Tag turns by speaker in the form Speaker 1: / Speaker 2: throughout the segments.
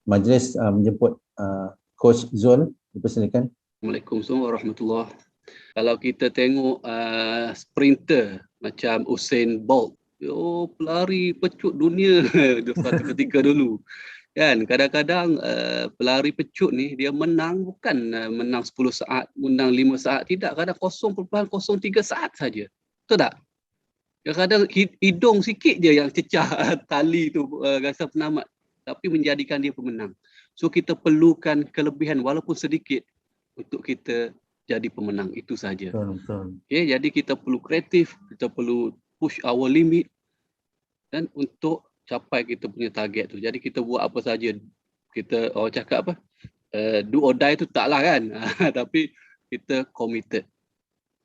Speaker 1: majlis menjemput Coach Zul. Dipersilakan.
Speaker 2: Assalamualaikum warahmatullahi. Kalau kita tengok sprinter macam Usain Bolt, pelari pecut dunia satu ketika dulu. Kan kadang-kadang pelari pecut ni dia menang bukan menang 10 saat, menang 5 saat, tidak, kadang 0.03 saat saja. Betul tak? Kadang hidung sikit je yang cecah tali tu gasan penamat, tapi menjadikan dia pemenang. So kita perlukan kelebihan walaupun sedikit untuk kita jadi pemenang, itu saja.
Speaker 1: Betul.
Speaker 2: Okay, jadi kita perlu kreatif, kita perlu push our limit dan untuk capai kita punya target tu. Jadi kita buat apa saja, kita orang cakap apa, do or die tu taklah kan. Tapi kita committed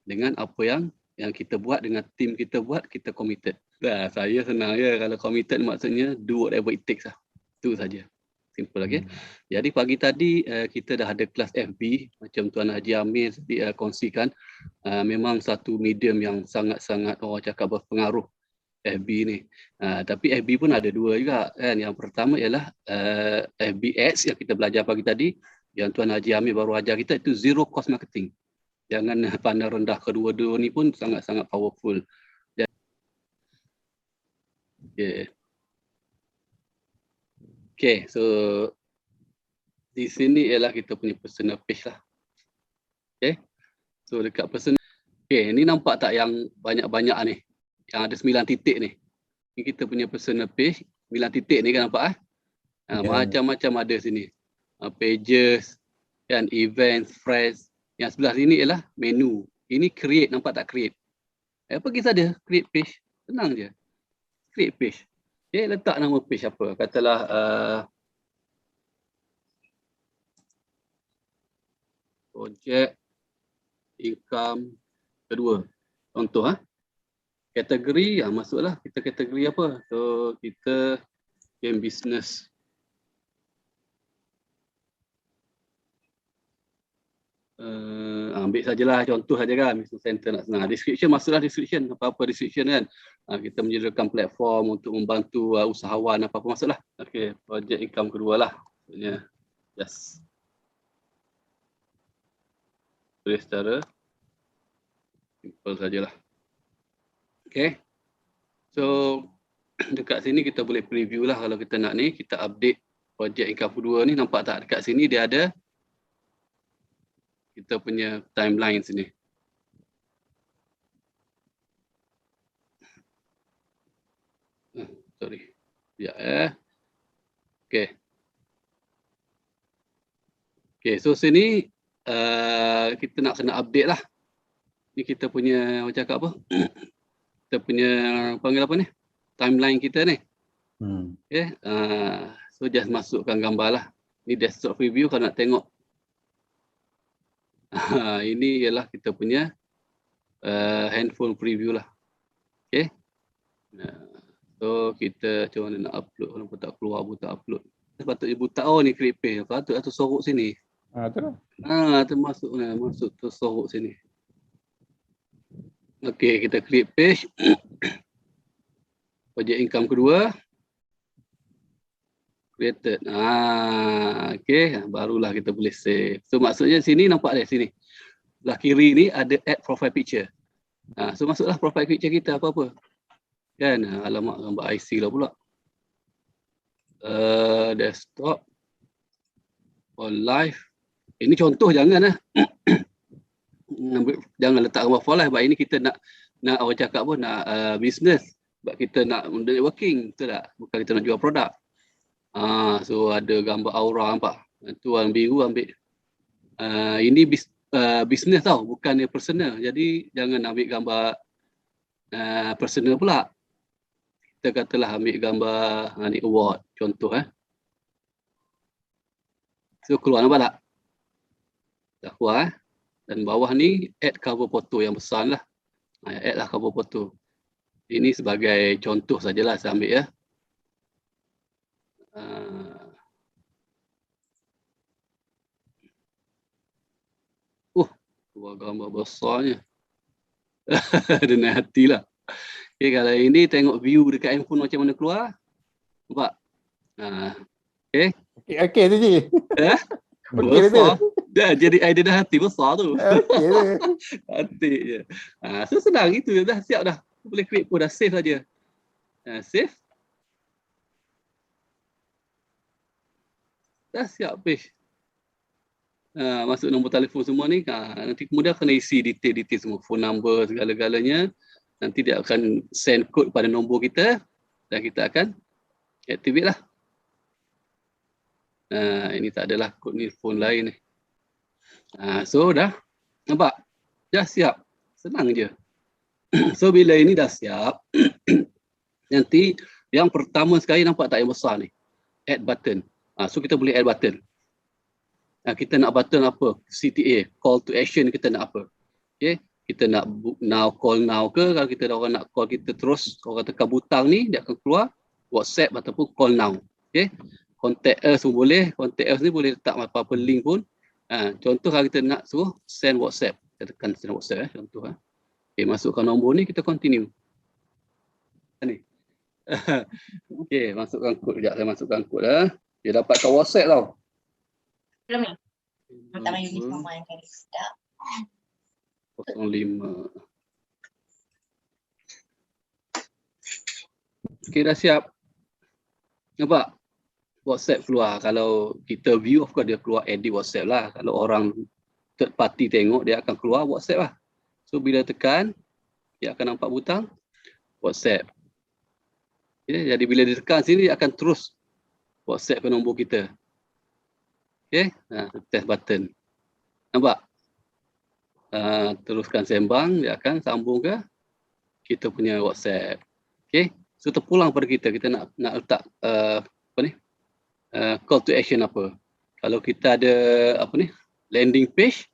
Speaker 2: dengan apa yang kita buat, dengan tim kita buat, kita committed. Saya senang je, kalau committed maksudnya do whatever it takes lah. Itu saja. Simple lagi. Jadi pagi tadi kita dah ada kelas FB macam Tuan Haji Amir kongsikan. Memang satu medium yang sangat-sangat orang cakap berpengaruh, FB ni. Tapi FB pun ada dua juga kan. Yang pertama ialah FB Ads yang kita belajar pagi tadi, yang Tuan Haji Amir baru ajar kita, itu zero cost marketing. Jangan pandang rendah, kedua-dua ni pun sangat-sangat powerful. Okay, so di sini ialah kita punya personal page lah. Okay, so dekat personal, okay, ni nampak tak yang banyak-banyak ni, yang ada 9 titik ni. Ni kita punya personal page, 9 titik ni kan nampak macam-macam ada sini. Pages, kan, events, friends. Yang sebelah sini ialah menu. Ini create, nampak tak create? Pergi saja create page, senang je. Create page. Okay, letak nama page apa? Katalah projek income kedua. Contoh kategori, masuklah kita kategori apa? So kita game business. Ambil sajalah contoh saja kan, business center nak senang. Description, masuklah description, apa-apa description kan. Kita menyediakan platform untuk membantu usahawan, apa-apa masuklah. Okey, projek income kedua lah. Maksudnya, yes. Tulis secara simple sajalah. Okey. So dekat sini kita boleh preview lah kalau kita nak ni, kita update projek income kedua ni. Nampak tak dekat sini dia ada kita punya timeline sini. Sorry. Ya, Okey. Okey, so sini kita nak kena update lah. Ni kita punya macam cakap apa? Kita punya panggil apa ni? Timeline kita ni. Okey, so just masukkan gambar lah. Ni desktop preview kalau nak tengok. Ini ialah kita punya handphone preview lah. Okay. So kita macam mana nak upload, kalau tak keluar buta upload. Sepatutnya buta, ni create page. Patut tersorok sini. Termasuk masuk tersorok sini. Okay, kita create page. Projek income kedua. Created. Okay, barulah kita boleh save. So maksudnya sini nampak dia sini. Belah kiri ni ada add profile picture. So masuklah profile picture kita apa-apa. Kan, alamak gambar IC lah pula. Desktop. For live. Ini contoh jangan lah. Jangan letak gambar for live. Sebab ini kita nak orang cakap pun nak business. Sebab kita nak networking. Betul tak? Bukan kita nak jual produk. So ada gambar aura nampak. Tu warna biru ambil. Ini business tau, bukan personal. Jadi jangan ambil gambar personal pula. Kita katalah ambil gambar ni award contoh So keluar nampak tak? Dah keluar Dan bawah ni add cover photo yang besar lah. Add lah cover photo. Ini sebagai contoh sajalah saya ambil ya. Keluar gambar besarnya. Dengan hatilah. Okay, kalau ini tengok view dekat handphone macam mana keluar. Nampak? Okay.
Speaker 3: Okey tu je.
Speaker 2: Eh?
Speaker 3: Okey tu.
Speaker 2: Besar. Dah jadi idea dah hati besar tu.
Speaker 3: Okey tu.
Speaker 2: Hati je. So senang itu dah siap dah. Boleh create pun dah save saja. Save. Dah siap page. Masuk nombor telefon semua ni. Nanti kemudian kena isi detail-detail semua. Phone number segala-galanya. Nanti dia akan send kod pada nombor kita. Dan kita akan activate lah. Ini tak adalah kod ni phone lain ni. So dah. Nampak? Dah siap. Senang je. So bila ini dah siap. Nanti yang pertama sekali nampak tak yang besar ni. Add button. So kita boleh add button. Kita nak button apa? CTA, call to action kita nak apa? Okay. Kita nak book now, call now ke? Kalau kita orang nak call kita terus, orang tekan butang ni, dia akan keluar WhatsApp ataupun call now. Okay. Contact us pun boleh. Contact us ni boleh letak apa-apa link pun. Contoh kalau kita nak suruh send WhatsApp. Kita tekan send WhatsApp contoh. Okay, masukkan nombor ni, kita continue. Ni. Okay, masukkan kod sekejap. Saya masukkan kod lah. Dia dapatkan WhatsApp tau.
Speaker 4: Belum ni? Pertama uniform yang kali sedap.
Speaker 2: 05. Okay, dah siap. Nampak? WhatsApp keluar. Kalau kita view, of course dia keluar edit WhatsApp lah. Kalau orang third party tengok, dia akan keluar WhatsApp lah. So, bila tekan, dia akan nampak butang WhatsApp. Okay, jadi bila ditekan sini, dia akan terus WhatsApp ke nombor kita. Okay, test button. Nampak? Teruskan sembang, dia akan sambung ke kita punya WhatsApp. Okay, so terpulang pada kita. Kita nak letak apa ni? Call to action apa. Kalau kita ada apa ni? Landing page,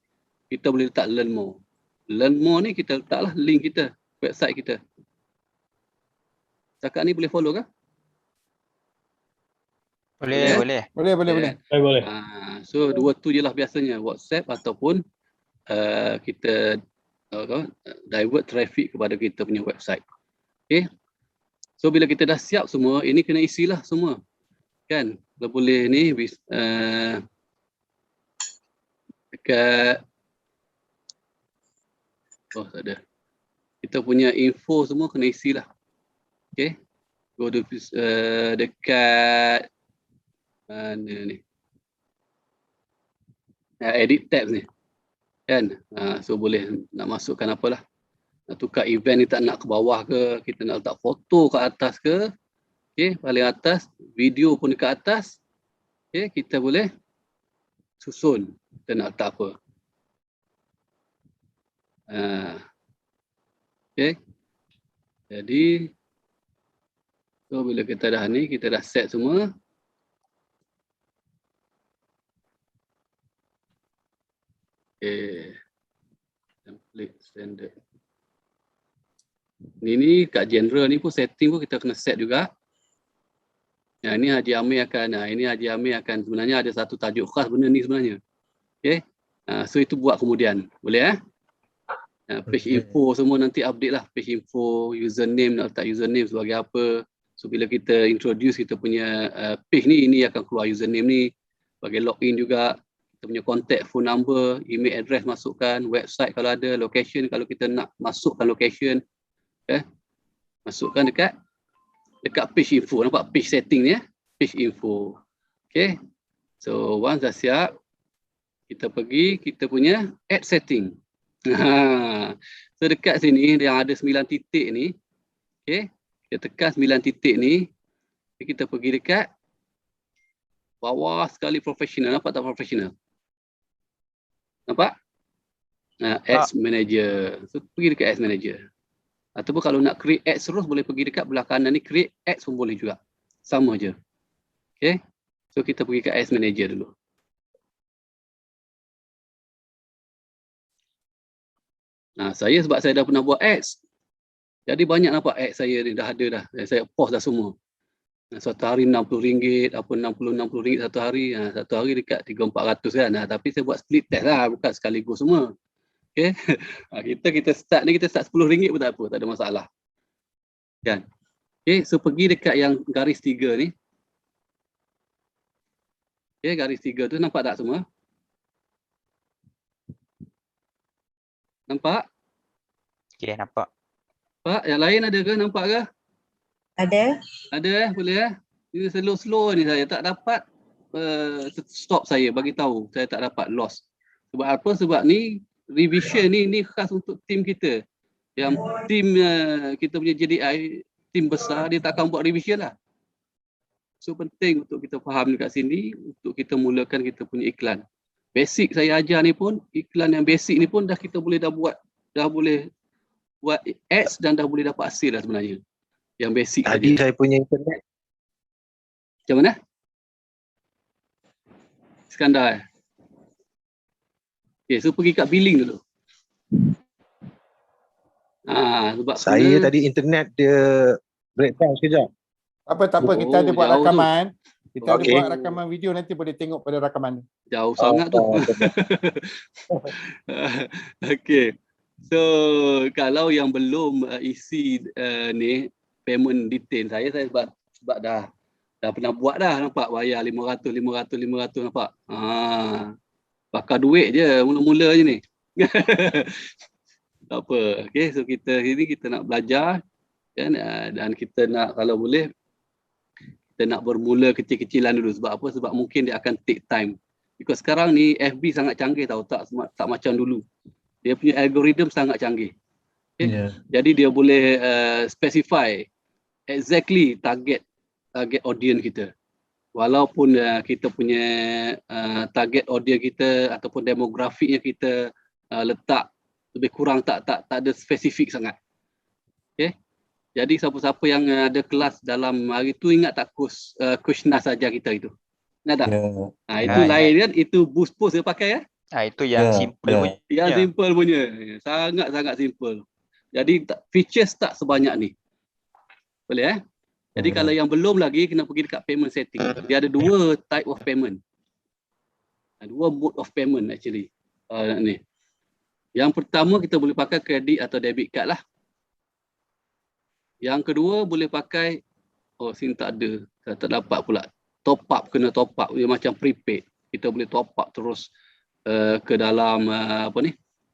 Speaker 2: kita boleh letak learn more. Learn more ni kita letaklah link kita, website kita. Cakap ni boleh follow ke?
Speaker 5: Boleh.
Speaker 3: Boleh.
Speaker 2: So dua tu je lah biasanya, WhatsApp ataupun kita divert traffic kepada kita punya website. Okay. So bila kita dah siap semua, ini kena isilah semua. Kan? Kalau boleh ni dekat tak ada. Kita punya info semua kena isilah. Okay. Go to dekat mana ni? Edit tabs ni. Kan? So boleh nak masukkan apalah. Nak tukar event ni tak nak ke bawah ke, kita nak letak foto ke atas ke. Okay, paling atas, video pun dekat atas. Okay, kita boleh susun kita nak letak apa. Okay. Jadi so bila kita dah ni, kita dah set semua. Okay. Template standard. Ini kat general ni pun setting pun kita kena set juga. Ini Haji Amir akan sebenarnya ada satu tajuk khas benda ni sebenarnya. Okay. So itu buat kemudian. Boleh page info semua nanti update lah. Page info, username, nak letak username sebagai apa. So bila kita introduce kita punya page ni, ini akan keluar username ni. Sebagai login juga. Kita punya contact, phone number, email address masukkan, website kalau ada, location kalau kita nak masukkan location. Masukkan dekat page info. Nampak page setting ni page info. Okay. So once dah siap, kita pergi kita punya add setting. So dekat sini yang ada 9 titik ni. Okay. Kita tekan 9 titik ni. Kita pergi dekat bawah sekali professional. Nampak tak professional? Nampak? Ads manager. So pergi dekat ads manager. Ataupun kalau nak create ads terus, boleh pergi dekat belah kanan ni, create ads pun boleh juga. Sama je. Okay. So kita pergi ke ads manager dulu. Saya sebab saya dah pernah buat ads. Jadi banyak nampak ads saya ni dah ada dah. Saya post dah semua. Satu hari RM60, apa RM60 satu hari. Satu hari dekat 300-400 kan. Tapi saya buat split test lah, bukan sekaligus semua. Okay. Kita start ni, kita start RM10 pun tak apa, tak ada masalah. Kan? Okay, so pergi dekat yang garis 3 ni. Okey, garis 3 tu nampak tak semua? Nampak?
Speaker 5: Okey, nampak.
Speaker 2: Nampak? Yang lain ada ke? Nampak ke?
Speaker 4: Ada.
Speaker 2: Ada boleh Ini slow-slow ni saya tak dapat stop saya bagi tahu saya tak dapat loss. Sebab apa? Sebab ni revision ni khas untuk tim kita. Yang tim kita punya JDI, tim besar, dia takkan buat revision lah. So penting untuk kita faham dekat sini untuk kita mulakan kita punya iklan. Basic saya ajar ni pun, iklan yang basic ni pun kita boleh buat ads dan dah boleh dapat hasil lah sebenarnya. Yang basic
Speaker 6: Tadi
Speaker 2: saja.
Speaker 6: saya punya internet.
Speaker 2: Macam mana? Iskandar. Okay, so pergi kat billing dulu. Sebab
Speaker 6: Saya tadi internet dia breakdown sekejap.
Speaker 3: Tak apa, kita ada buat
Speaker 2: jauh tu.
Speaker 3: rakaman. Kita ada
Speaker 6: Okey.
Speaker 3: buat rakaman video, nanti boleh tengok pada rakaman.
Speaker 2: Jauh sangat tu. Okey. So kalau yang belum isi ni payment detail saya sebab dah pernah buat dah, nampak bayar 500 nampak. Bakar duit je mula-mula je ni. Tak apa. Okey, so kita nak belajar kan, dan kita nak kalau boleh kita nak bermula kecil-kecilan dulu. Sebab apa? Sebab mungkin dia akan take time. Because sekarang ni FB sangat canggih tau, tak macam dulu. Dia punya algoritma sangat canggih. Okay?
Speaker 1: Ya.
Speaker 2: Jadi dia boleh specify exactly target audience kita. Walaupun kita punya target audience kita ataupun demografiknya kita letak lebih kurang tak ada spesifik sangat. Okay? Jadi siapa-siapa yang ada kelas dalam hari tu ingat tak Kushnas saja kita itu. Ingat tak?
Speaker 1: Ya.
Speaker 2: Itu lain kan, itu boost post dia pakai ya.
Speaker 5: Itu yang
Speaker 1: Ya,
Speaker 5: simple
Speaker 1: ya.
Speaker 5: punya.
Speaker 2: Yang simple punya. Sangat-sangat simple. Jadi features tak sebanyak ni. Boleh Jadi kalau yang belum lagi kena pergi dekat payment setting. Dia ada dua type of payment. Dua mode of payment actually. Ni. Yang pertama kita boleh pakai kredit atau debit card lah. Yang kedua boleh pakai sini tak ada. Tak dapat pula. Top up, kena top up. Dia macam prepaid. Kita boleh top up terus ke dalam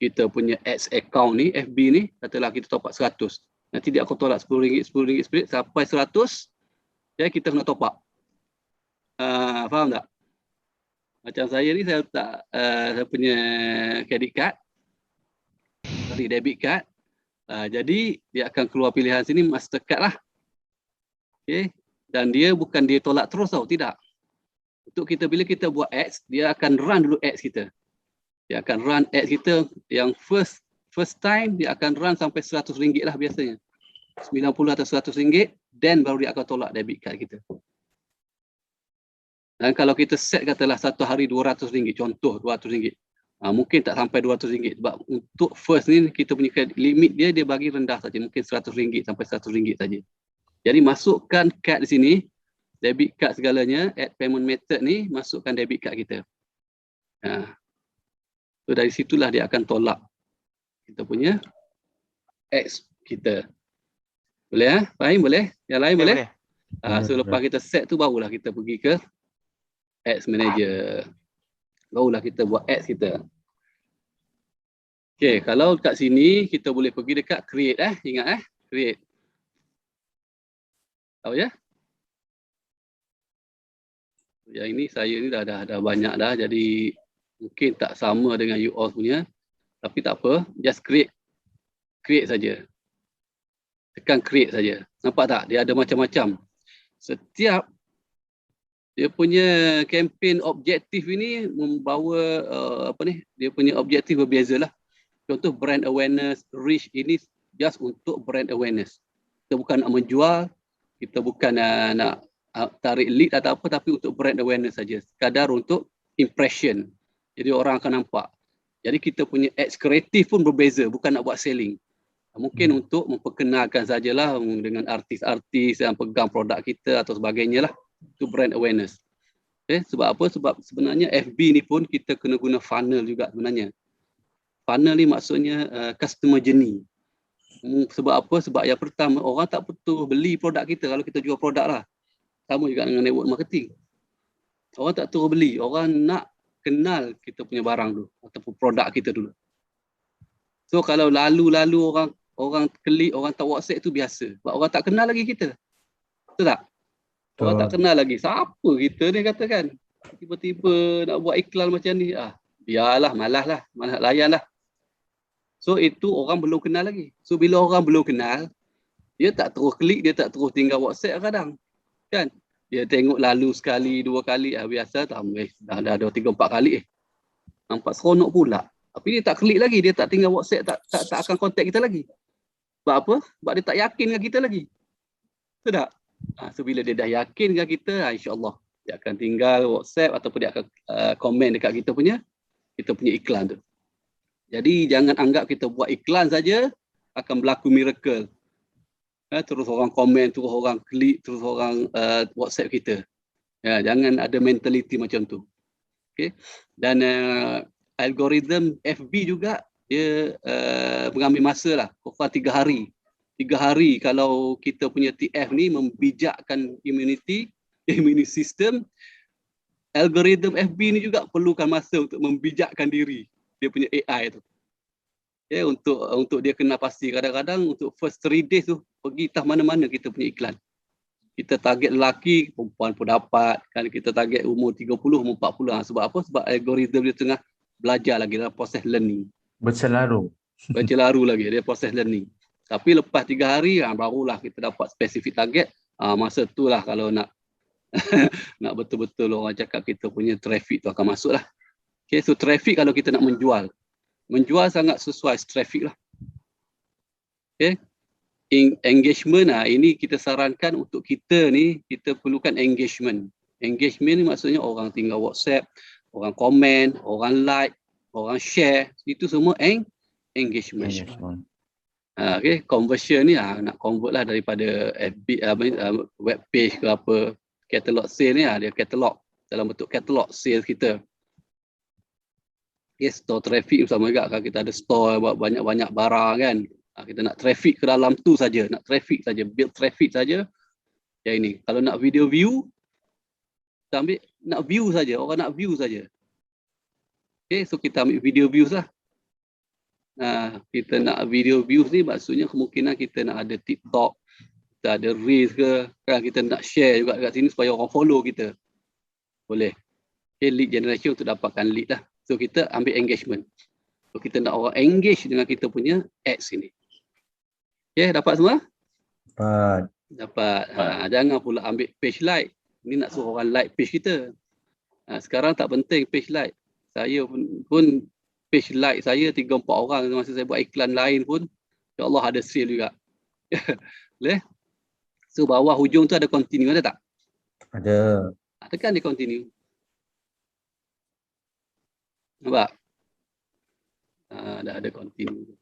Speaker 2: kita punya ads account ni, FB ni, katalah kita top up 100. Nanti dia akan tolak RM10, RM10 sampai 100. Jadi kita kena top up. Faham tak? Macam saya ni saya letak saya punya credit card, debit card. Jadi dia akan keluar pilihan sini Mastercard lah. Okay. Dan dia bukan dia tolak terus tau, tidak. Untuk kita bila kita buat ads, dia akan run dulu ads kita. Dia akan run ads kita yang first time dia akan run sampai RM100 lah biasanya. 90 atau RM100, then baru dia akan tolak debit card kita. Dan kalau kita set katalah satu hari RM200, contoh RM200. Mungkin tak sampai RM200 sebab untuk first ni kita punya limit dia bagi rendah saja, mungkin RM100 sampai RM100 saja. Jadi masukkan kad di sini, debit card segalanya, add payment method ni, masukkan debit card kita. So dari situlah dia akan tolak kita punya ads kita. Boleh Fahim boleh? Yang lain boleh? So lepas kita set tu barulah kita pergi ke ads manager. Barulah kita buat ads kita. Okay, kalau kat sini kita boleh pergi dekat create ingat create. Tahu ya? Yang ini saya ni dah banyak dah, jadi mungkin tak sama dengan you all punya. Tapi tak apa, just create saja. Tekan create saja. Nampak tak? Dia ada macam-macam. Setiap dia punya campaign objektif ini membawa dia punya objektif berbeza lah. Contoh brand awareness, reach ini just untuk brand awareness. Kita bukan nak menjual, kita bukan nak tarik lead atau apa, tapi untuk brand awareness saja. Sekadar untuk impression. Jadi orang akan nampak. Jadi kita punya ads kreatif pun berbeza, bukan nak buat selling. Mungkin untuk memperkenalkan sajalah dengan artis-artis yang pegang produk kita atau sebagainya lah. Itu brand awareness. Okay, sebab apa? Sebab sebenarnya FB ni pun kita kena guna funnel juga sebenarnya. Funnel ni maksudnya customer journey. Sebab apa? Sebab yang pertama, orang tak betul beli produk kita kalau kita jual produk lah. Sama juga dengan network marketing. Orang tak terus beli, orang nak kenal kita punya barang dulu ataupun produk kita dulu. So kalau lalu-lalu orang klik, orang tak WhatsApp tu biasa. Sebab orang tak kenal lagi kita. Betul tak? Orang tak kenal lagi. Siapa kita ni katakan? Tiba-tiba nak buat iklan macam ni. Biarlah, malas layan lah. So itu orang belum kenal lagi. So bila orang belum kenal, dia tak terus klik, dia tak terus tinggal WhatsApp kadang. Kan? Dia tengok lalu sekali, 2 kali. Biasa tak, dah 2, 3, 4 kali. Nampak seronok pula. Tapi dia tak klik lagi, dia tak tinggal WhatsApp, tak akan kontak kita lagi. Sebab apa? Sebab dia tak yakin dengan kita lagi. Betul tak? So bila dia dah yakin dengan kita, insya-Allah dia akan tinggal WhatsApp ataupun dia akan komen dekat kita punya iklan tu. Jadi jangan anggap kita buat iklan saja akan berlaku miracle. Terus orang komen, terus orang klik, terus orang WhatsApp kita. Jangan ada mentaliti macam tu. Okay? Dan algoritma FB juga dia mengambil masa lah, kurang 3 hari. 3 hari kalau kita punya TF ni membijakkan immune system, algoritma FB ni juga perlukan masa untuk membijakkan diri dia punya AI tu. Ya, untuk dia kena pasti. Kadang-kadang untuk first 3 days tu pergi tah mana-mana kita punya iklan. Kita target lelaki, perempuan pun dapat. Kan kita target umur 30, umur 40. Sebab apa? Sebab algoritma dia tengah belajar lagi dalam proses learning.
Speaker 1: Bercelaru
Speaker 2: Lagi dia proses learning. Tapi lepas 3 hari barulah kita dapat spesifik target. Masa tu lah kalau nak nak betul-betul orang cakap kita punya traffic tu akan masuk lah. Okay, so traffic kalau kita nak menjual sangat sesuai traffic lah. Okay. Engagement ini kita sarankan untuk kita ni, kita perlukan engagement. Engagement ni maksudnya orang tinggal WhatsApp, orang komen, orang like, orang share, itu semua engagement. Okay, conversion ni nak convert lah daripada FB, web page ke apa, catalog sale ni dia catalog dalam bentuk catalog sales kita. Okay, store traffic sama juga kalau kita ada store buat banyak-banyak barang kan. Kita nak traffic ke dalam tu saja, nak traffic saja, build traffic saja. Ya ini, kalau nak video view, kita ambil nak view saja, orang nak view saja. Okay, so kita ambil video views lah. Kita nak video views ni maksudnya kemungkinan kita nak ada TikTok, kita ada Reels ke, kan kita nak share juga dekat sini supaya orang follow kita. Boleh. Okay, lead generation untuk dapatkan lead lah. So kita ambil engagement. So kita nak orang engage dengan kita punya ads ini. Okay, dapat semua? Dapat. Jangan pula ambil page like. Ini nak suruh orang like page kita. Sekarang tak penting page like. Saya pun page like saya 3-4 orang masa saya buat iklan lain pun insya-Allah ada sale juga. Boleh? So bawah hujung tu ada continue, ada tak?
Speaker 1: Ada.
Speaker 2: Tekan dia continue. Nampak? Dah ada continue.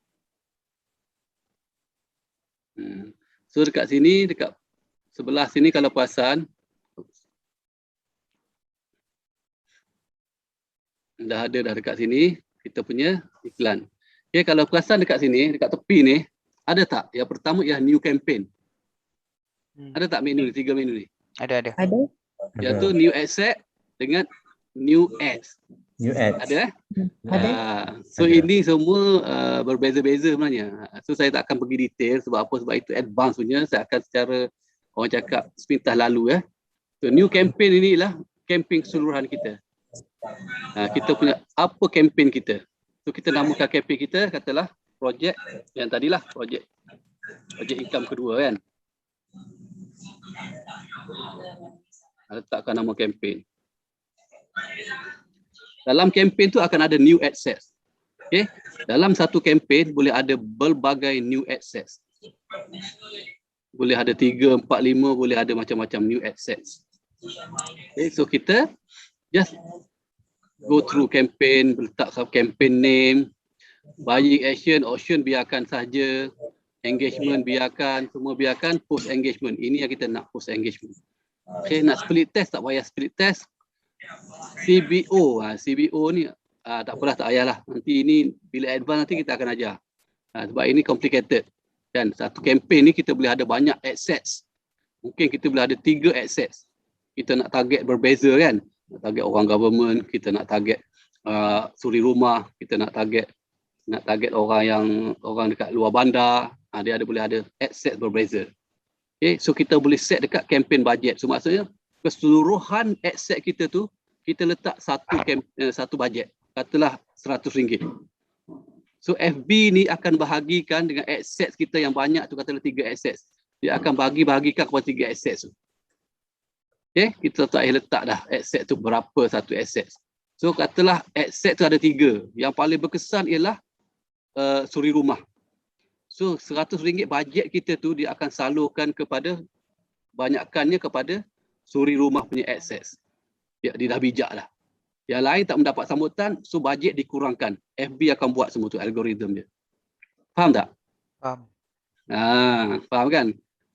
Speaker 2: So dekat sini, dekat sebelah sini kalau perasan dah dekat sini kita punya iklan. Okay, kalau perasan dekat sini, dekat tepi ni, ada tak? Yang pertama ialah new campaign. Ada tak menu ni, 3 menu ni?
Speaker 5: Ada.
Speaker 2: Iaitu new ad set dengan new ads.
Speaker 1: New ads.
Speaker 2: Ada
Speaker 4: Ada.
Speaker 2: So
Speaker 1: Ada.
Speaker 2: ini semua berbeza-beza sebenarnya. So saya tak akan pergi detail sebab apa? Sebab itu advance punya. Saya akan secara orang cakap sepintas lalu. So new campaign inilah campaign keseluruhan kita. Kita punya apa campaign kita. So kita namakan campaign kita katalah projek yang tadilah projek income kedua kan. Letakkan nama campaign. Dalam campaign tu akan ada new ad sets. Okay? Dalam satu campaign boleh ada berbagai new ad sets. Boleh ada 3, 4, 5, boleh ada macam-macam new ad sets. Okay, so kita just go through campaign, letak campaign name, buying action, option biarkan saja, engagement biarkan, semua biarkan, post engagement. Ini yang kita nak, post engagement. Okay, nak split test tak payah split test. CBO, CBO ni tak apalah, tak payahlah. Nanti ini bila advance nanti kita akan ajar. Sebab ini complicated. Dan satu campaign ni kita boleh ada banyak ad sets. Mungkin kita boleh ada 3 ad sets. Kita nak target berbeza kan. nak target orang government, kita nak target suri rumah, kita nak target orang dekat luar bandar, dia boleh ada ad set berbeza. Okay, so kita boleh set dekat campaign budget. So maksudnya keseluruhan ad set kita tu kita letak satu budget. Katalah RM100. So FB ni akan bahagikan dengan ad set kita yang banyak tu, katalah 3 ad set. Dia akan bahagikan kepada 3 ad set tu. Okay, kita tak payah letak dah ad set tu berapa satu ad set. So katalah ad set tu ada 3. Yang paling berkesan ialah suri rumah. So RM100 bajet kita tu dia akan salurkan kepada banyakkannya kepada suri rumah punya access. Ya, dia dah bijak lah. Yang lain tak mendapat sambutan, so bajet dikurangkan. FB akan buat semua tu, algoritma dia. Faham tak?
Speaker 5: Faham.
Speaker 2: Faham kan?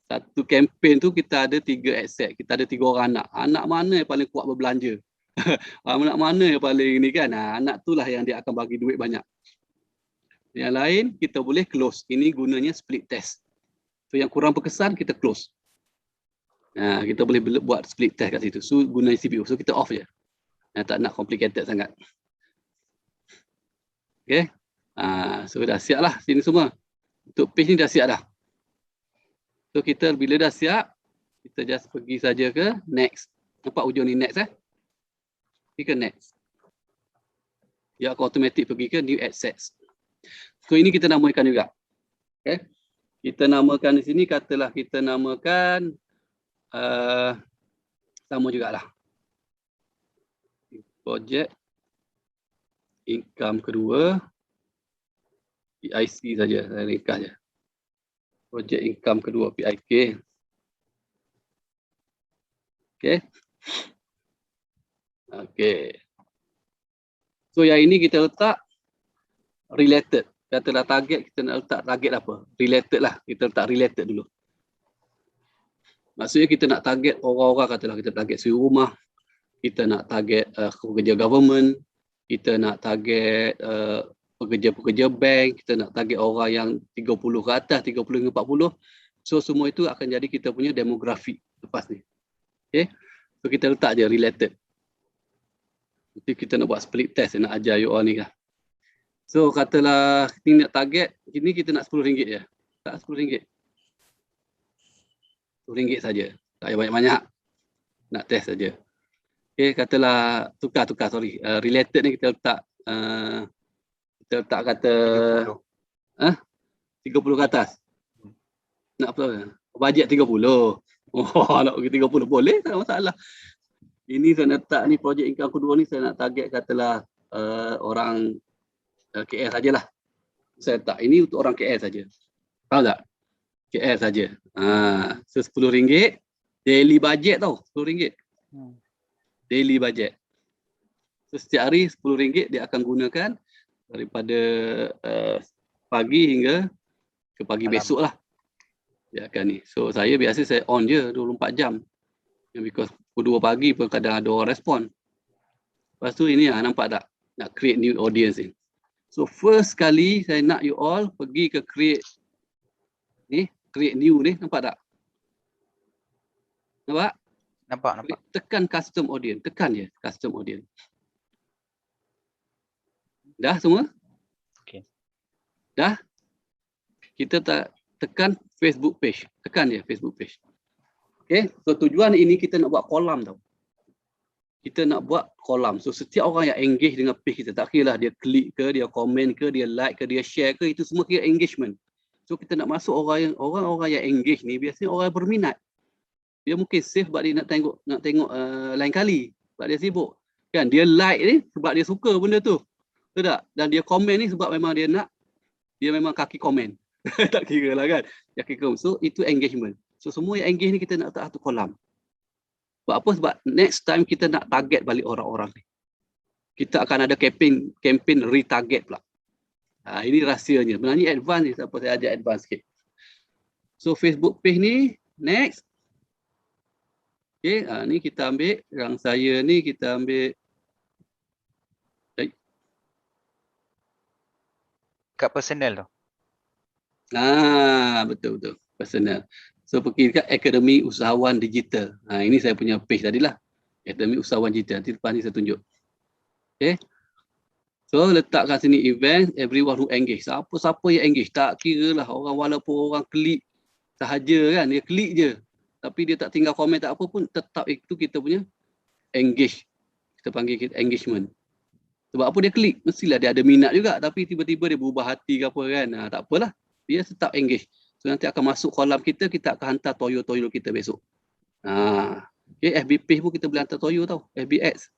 Speaker 2: Satu kempen tu kita ada 3 asset. Kita ada 3 orang anak. Anak mana yang paling kuat berbelanja? Anak mana yang paling ni kan? Anak tu lah yang dia akan bagi duit banyak. Yang lain kita boleh close. Ini gunanya split test. So yang kurang berkesan kita close. Kita boleh buat split test kat situ. So guna CPU. So kita off je. Tak nak complicated sangat. Okay. So dah siap lah sini semua. Untuk page ni dah siap dah. So kita bila dah siap, kita just pergi saja ke next. Nampak hujung ni next Pergi ke next. Dia akan automatic pergi ke new assets. So ini kita namakan juga. Okay. Kita namakan di sini, katalah kita namakan sama jugalah. Projek income kedua. PIC saja, saya ringkas je. Projek income kedua, PIK. Okay. Okay. So yang ini kita letak related. Katalah target, kita nak letak target apa? Related lah. Kita letak related dulu. Maksudnya kita nak target orang-orang, katalah kita target suri rumah. Kita nak target pekerja government. Kita nak target pekerja-pekerja bank. Kita nak target orang yang 30 ke atas, 30 hingga 40. So semua itu akan jadi kita punya demografi lepas ni. Okay. So kita letak je related. Nanti kita nak buat split test, nak ajar you all ni lah. So katalah ni nak target, ini kita nak RM10 je. Tak RM10. RM10 saja. Tak payah banyak-banyak. Nak test saja. Okay, katalah tukar sorry. Related ni kita letak kata 30 ke atas. Nak apa? Bajet 30. Nak pergi 30 boleh, tak ada masalah. Ini saya nak letak ni projek income kedua ni saya nak target katalah orang KL sajalah. Saya tak, ini untuk orang KL saja. Tahu tak? KL saja. So RM10 daily budget tau, RM10. Daily budget. So setiap hari RM10 dia akan gunakan daripada pagi hingga ke pagi besok lah. Dia akan ni. So saya biasa saya on je 24 jam. Because pukul 2 pagi pun kadang ada orang respon. Lepas tu ini nampak tak? Nak create new audience ni. So first kali saya nak you all pergi ke create new ni, nampak tak? Nampak?
Speaker 5: Nampak.
Speaker 2: Tekan custom audience, tekan je custom audience. Dah semua?
Speaker 5: Okey.
Speaker 2: Dah? Kita tak tekan Facebook page, tekan je Facebook page. Okay, so tujuan ini kita nak buat kolam tau. Kita nak buat kolam. So setiap orang yang engage dengan page kita, tak kira lah dia klik ke, dia komen ke, dia like ke, dia share ke, itu semua kira engagement. So kita nak masuk orang-orang yang engage ni biasanya orang yang berminat. Dia mungkin save sebab dia nak tengok lain kali sebab dia sibuk. Kan dia like ni sebab dia suka benda tu. Betul tak? Dan dia komen ni sebab memang dia nak, dia memang kaki komen. Tak kira lah kan. Kaki komen. So itu engagement. So semua yang engage ni kita nak letak satu kolam. Sebab apa? Sebab next time kita nak target balik orang-orang ni. Kita akan ada campaign retarget pula. Ini rahsianya. Sebenarnya advance ni. Siapa saya ajak advance sikit. So Facebook page ni. Next. Okay. Ni kita ambil. Yang saya ni kita ambil.
Speaker 5: Kat personal tu.
Speaker 2: Betul. Personal. So pergi dekat Akademi Usahawan Digital. Ini saya punya page tadilah. Akademi Usahawan Digital. Nanti depan ni saya tunjuk. Okay. So letak kat sini event, everyone who engage. Siapa-siapa yang engage, tak kira lah orang, walaupun orang klik sahaja kan, dia klik je. Tapi dia tak tinggal komen tak apa pun, tetap itu kita punya engage. Kita panggil kita engagement. Sebab apa dia klik? Mestilah dia ada minat juga, tapi tiba-tiba dia berubah hati ke apa kan. Tak apalah, dia tetap engage. So nanti akan masuk kolam kita, kita akan hantar toyo-toyo kita besok. Okay, FB page pun kita boleh hantar toyo tau, FB ads.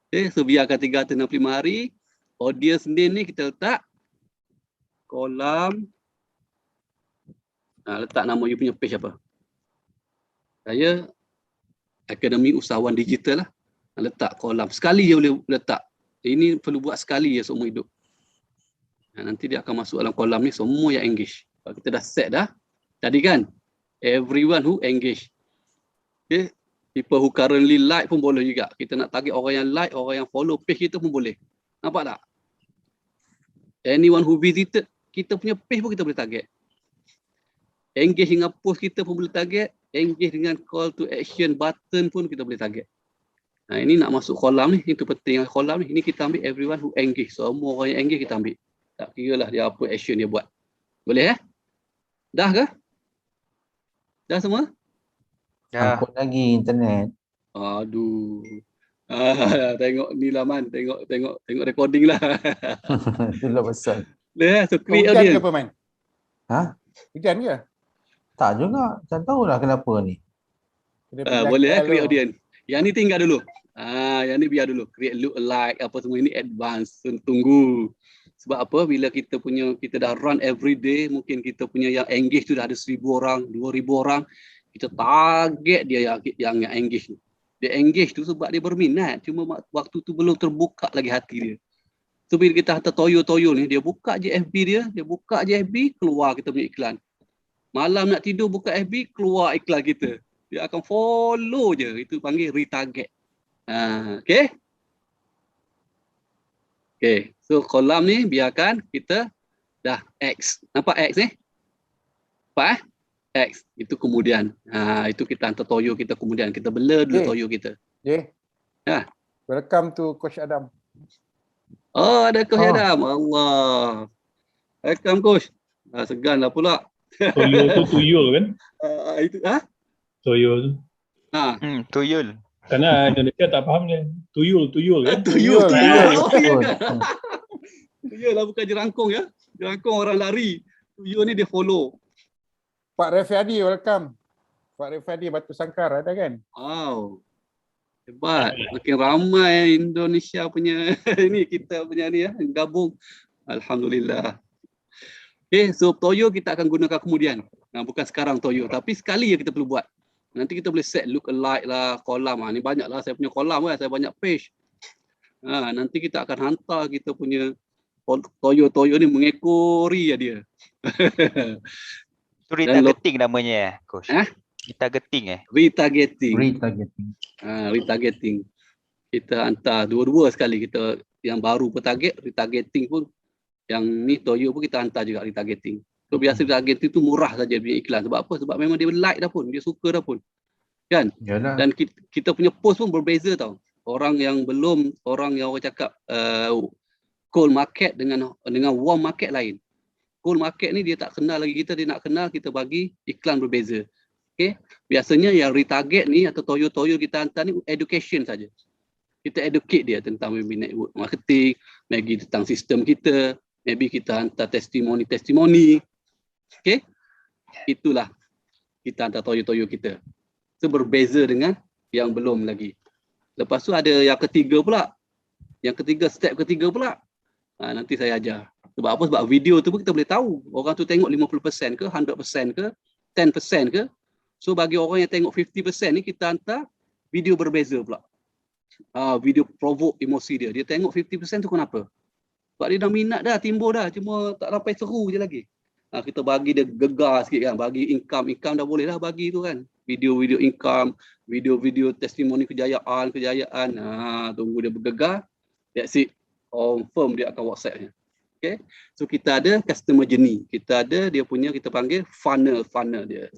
Speaker 2: Okay, so biarkan 365 hari. Audience name ni kita letak kolam. Letak nama you punya page apa. Saya Akademi Usahawan Digital lah. Letak kolam. Sekali je boleh letak. Ini perlu buat sekali je seumur hidup. Nanti dia akan masuk dalam kolam ni semua yang engage. Kalau kita dah set dah. Tadi kan, everyone who engage. Okay. People who currently like pun boleh juga. Kita nak target orang yang like, orang yang follow page kita pun boleh. Nampak tak? Anyone who visited, kita punya page pun kita boleh target. Engage dengan post kita pun boleh target. Engage dengan call to action button pun kita boleh target. Ini nak masuk kolam ni, itu penting kolam ni. Ini kita ambil everyone who engage. Semua orang yang engage kita ambil. Tak kira lah dia apa action dia buat. Boleh Dah ke? Dah semua?
Speaker 5: Dah.
Speaker 1: Sangkut lagi internet.
Speaker 2: Aduh. Tengok ni lah Man. Tengok recording lah.
Speaker 1: Itulah pasal.
Speaker 2: So create
Speaker 3: Hujan ke
Speaker 2: audience.
Speaker 3: apa, Man?
Speaker 1: Ha?
Speaker 3: Hujan ke?
Speaker 1: Tak juga. Tak tahulah kenapa ni.
Speaker 2: Boleh create audience. Yang ni tinggal dulu. Yang ni biar dulu. Create look alike apa semua ini advance. Tunggu. Sebab apa? Bila kita dah run every day, mungkin kita punya yang engage tu dah ada 1,000 orang, 2,000 orang. Kita target dia yang engage tu. Dia engage tu sebab dia berminat. Cuma waktu tu belum terbuka lagi hati dia. So bila kita hantar toyo-toyo ni, dia buka je FB dia buka je FB, keluar kita punya iklan. Malam nak tidur buka FB, keluar iklan kita. Dia akan follow je. Itu panggil retarget. Okay? Okay. So kolam ni biarkan kita dah X. Nampak X ni? Nampak X. Itu kemudian. Itu kita hantar toyo kita kemudian. Kita blur dulu toyo kita.
Speaker 3: Welcome to Coach Adam.
Speaker 2: Oh, ada Coach Adam. Allah. Welcome Coach. Segan lah pula.
Speaker 7: Toyo tu tuyul kan?
Speaker 2: Itu
Speaker 7: Toyo tu.
Speaker 5: Tuyul.
Speaker 7: Karena Indonesia tak faham dia. Tuyul kan?
Speaker 2: Tuyul.
Speaker 1: Betul.
Speaker 2: Tuyul lah bukan jerangkung ya. Jerangkung orang lari. Tuyul ni dia follow.
Speaker 3: Pak Refiadi, welcome. Pak Refiadi Batu Sangkar ada kan?
Speaker 2: Wow. Hebat. Makin ramai Indonesia punya ini kita punya ni gabung. Alhamdulillah. Okay, so toyo kita akan gunakan kemudian. Bukan sekarang toyo, tapi sekali je kita perlu buat. Nanti kita boleh set look alike lah, kolam. Ni banyak lah saya punya kolam kan, saya banyak page. Nanti kita akan hantar kita punya toyo-toyo ni mengekori dia.
Speaker 5: Tu retargeting namanya Coach. Retargeting
Speaker 2: Retargeting.
Speaker 1: Retargeting.
Speaker 2: Kita hantar dua-dua sekali. Kita yang baru pun target, retargeting pun. Yang ni toyo pun kita hantar juga retargeting. So biasa retargeting tu murah saja punya iklan. Sebab apa? Sebab memang dia like dah pun. Dia suka dah pun. Kan?
Speaker 1: Yalah.
Speaker 2: Dan kita punya post pun berbeza tau. Orang yang orang cakap cold market dengan warm market lain. Cold market ni dia tak kenal lagi kita, dia nak kenal, kita bagi iklan berbeza. Okay? Biasanya yang retarget ni atau toyo-toyo kita hantar ni education saja. Kita educate dia tentang maybe network marketing, maybe tentang sistem kita, maybe kita hantar testimoni. Okay? Itulah kita hantar toyo-toyo kita. So berbeza dengan yang belum lagi. Lepas tu ada yang ketiga pula. Step ketiga pula. Nanti saya ajar. Sebab apa? Sebab video tu pun kita boleh tahu. Orang tu tengok 50% ke, 100% ke, 10% ke. So bagi orang yang tengok 50% ni, kita hantar video berbeza pula. Video provoke emosi dia. Dia tengok 50% tu kenapa? Sebab dia dah minat dah, timbul dah. Cuma tak sampai seru je lagi. Kita bagi dia gegar sikit kan. Bagi income dah boleh lah bagi tu kan. Video-video income, video-video testimoni kejayaan. Tunggu dia bergegar. That's it. Confirm dia akan WhatsApp-nya. Okay. So kita ada customer journey. Kita ada dia punya, kita panggil funnel dia.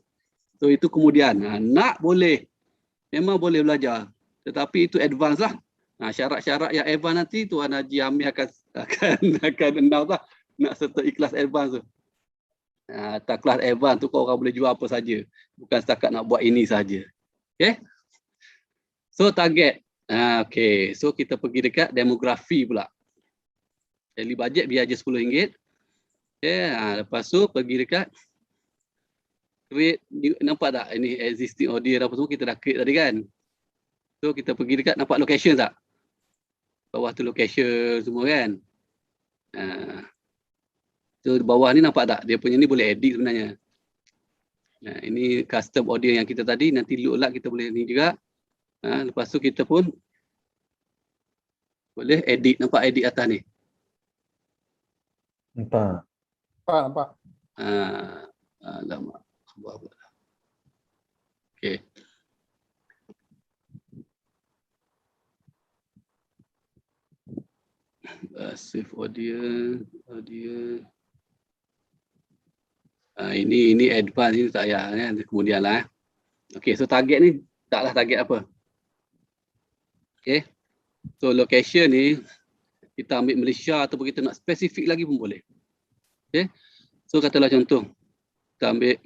Speaker 2: So itu kemudian. Nak boleh. memang boleh belajar. Tetapi itu advance lah. Syarat-syarat yang advance nanti Tuan Haji Amir akan announce lah. Nak serta ikhlas advance tu. Tak kelas advance tu kau orang boleh jual apa saja. Bukan setakat nak buat ini saja. Okay. So target. Okay. So kita pergi dekat demografi pula. Daily budget biar je RM10. Okay. Lepas tu pergi dekat create new, nampak tak ini existing audience apa semua kita dah create tadi kan. So kita pergi dekat nampak location tak? Bawah tu location semua kan. So di bawah ni nampak tak? Dia punya ni boleh edit sebenarnya. Ini custom audience yang kita tadi, nanti lookalike kita boleh ni juga. Lepas tu kita pun boleh edit, nampak edit atas ni.
Speaker 1: Nampak.
Speaker 3: Nampak.
Speaker 2: Alamak. Buat apa? Okay. Save audience. Ini advance ni tak payah kan. Kemudian lah. Okay, so target ni taklah target apa. Okay. So location ni kita ambil Malaysia ataupun kita nak spesifik lagi pun boleh. Okay. So katalah contoh. Kita ambil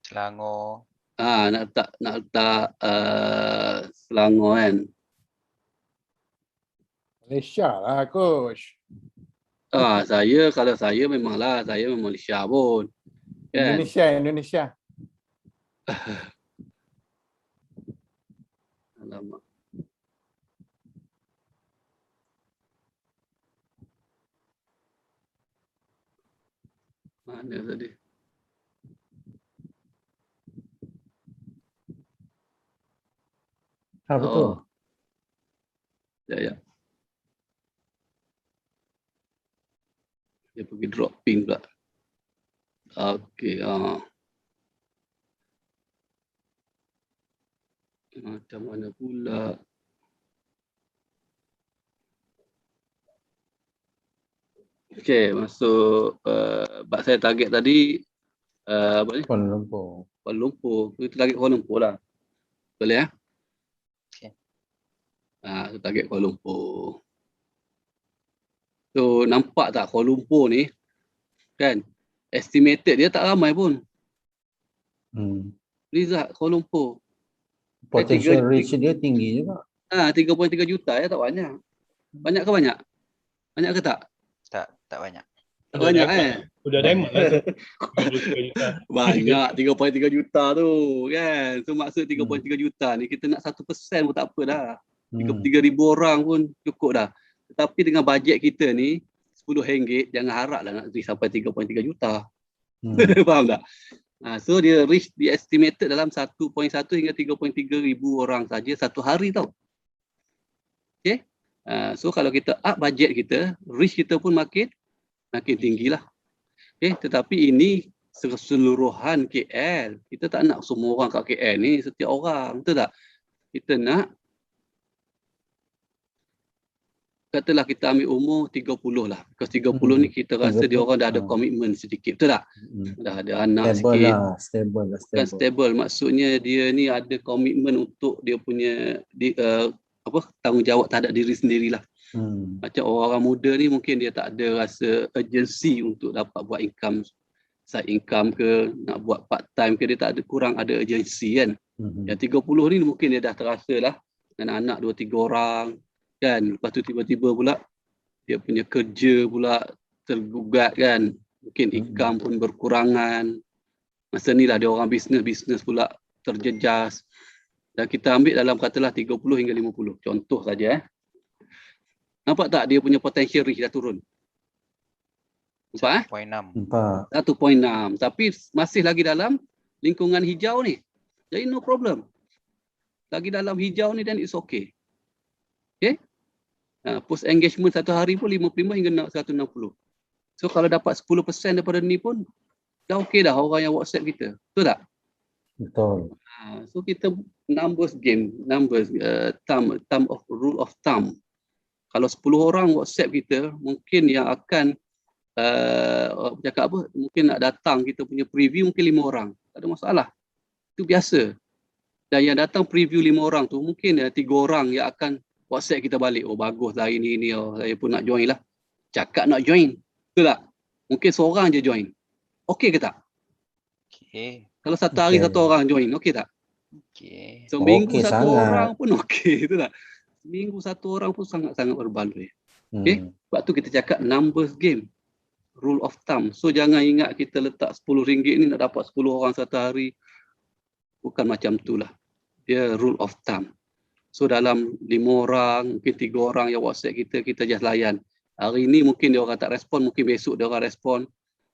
Speaker 5: Selangor.
Speaker 2: nak letak Selangor kan.
Speaker 3: Malaysia lah coach.
Speaker 2: Kalau saya memang Malaysia pun. Kan?
Speaker 3: Indonesia.
Speaker 2: Alamak. Mana tadi?
Speaker 1: Betul.
Speaker 2: Ya. Dia pergi drop pin pula. Okey. Macam mana pula? Okey, masuk bab saya target tadi apa ni?
Speaker 1: Kuala Lumpur.
Speaker 2: Kuala Lumpur. Kita target Kuala Lumpur lah. Boleh ya?
Speaker 5: Okey.
Speaker 2: So target Kuala Lumpur. So nampak tak Kuala Lumpur ni kan? Estimated dia tak ramai pun. Rizal Kuala Lumpur.
Speaker 1: Potential reach dia tinggi juga.
Speaker 2: 3.3 juta ya, tak banyak. Banyak ke banyak? Banyak ke tak?
Speaker 5: Tak banyak.
Speaker 2: Tak banyak
Speaker 7: Udah diamond lah tu. 33 juta.
Speaker 2: Banyak 3.3 juta tu kan. So maksud 3.3 juta ni kita nak 1% pun tak apa dah. 33,000 orang pun cukup dah. Tetapi dengan bajet kita ni RM10, jangan haraplah nak reach sampai 3.3 juta. Faham tak? So dia reach di estimated dalam 1.1 hingga 3.3 ribu orang saja satu hari tau. Okay. So kalau kita up bajet kita, reach kita pun makin tinggi lah. Okay. Tetapi ini keseluruhan KL. Kita tak nak semua orang kat KL ni setiap orang. Betul tak? Kita nak katalah kita ambil umur 30 lah. Because 30 ni kita rasa 30. Dia orang dah ada komitmen sedikit. Betul tak? Dah ada anak
Speaker 1: stable
Speaker 2: sikit.
Speaker 1: Stable.
Speaker 2: Bukan stable. Maksudnya dia ni ada komitmen untuk dia punya tanggungjawab terhadap diri sendirilah. Macam orang muda ni mungkin dia tak ada rasa urgency untuk dapat buat income, side income ke, nak buat part time ke, dia tak ada, kurang ada urgency kan. Yang 30 ni mungkin dia dah terasa lah dengan anak 2-3 orang kan. Lepas tu tiba-tiba pula dia punya kerja pula tergugat kan. Mungkin income pun berkurangan. Masa ni lah dia orang bisnes pula terjejas. Dan kita ambil dalam katalah 30 hingga 50. Contoh saja Nampak tak dia punya potential reach dah turun? Nampak
Speaker 5: 1.6.
Speaker 2: 1.6. Tapi masih lagi dalam lingkungan hijau ni. Jadi no problem. Lagi dalam hijau ni dan it's okay. Okay? Post engagement satu hari pun 55 hingga 160. So kalau dapat 10% daripada ni pun dah okay dah orang yang WhatsApp kita. Betul tak?
Speaker 1: Betul.
Speaker 2: So kita rule of thumb. Kalau 10 orang WhatsApp kita, mungkin yang akan cakap apa, mungkin nak datang kita punya preview mungkin 5 orang. Tak ada masalah. Itu biasa. Dan yang datang preview 5 orang tu mungkin 3 orang yang akan WhatsApp kita balik. Oh bagus lah ini oh, saya pun nak join lah. Cakap nak join. Betul tak? Mungkin seorang je join. Okey ke tak?
Speaker 5: Okey.
Speaker 2: Kalau satu hari
Speaker 1: Okey.
Speaker 2: satu orang join, okey tak?
Speaker 5: Okey.
Speaker 2: Seminggu
Speaker 1: Okey
Speaker 2: satu
Speaker 1: sangat.
Speaker 2: orang pun okey, betul tak? Seminggu satu orang pun sangat-sangat berbaloi. Okey? Sebab tu kita cakap numbers game. Rule of thumb. So jangan ingat kita letak RM10 ni nak dapat 10 orang satu hari. Bukan macam tu lah. Dia rule of thumb. So dalam 5 orang, mungkin 3 orang yang WhatsApp kita just layan. Hari ni mungkin dia orang tak respon, mungkin besok dia orang respon.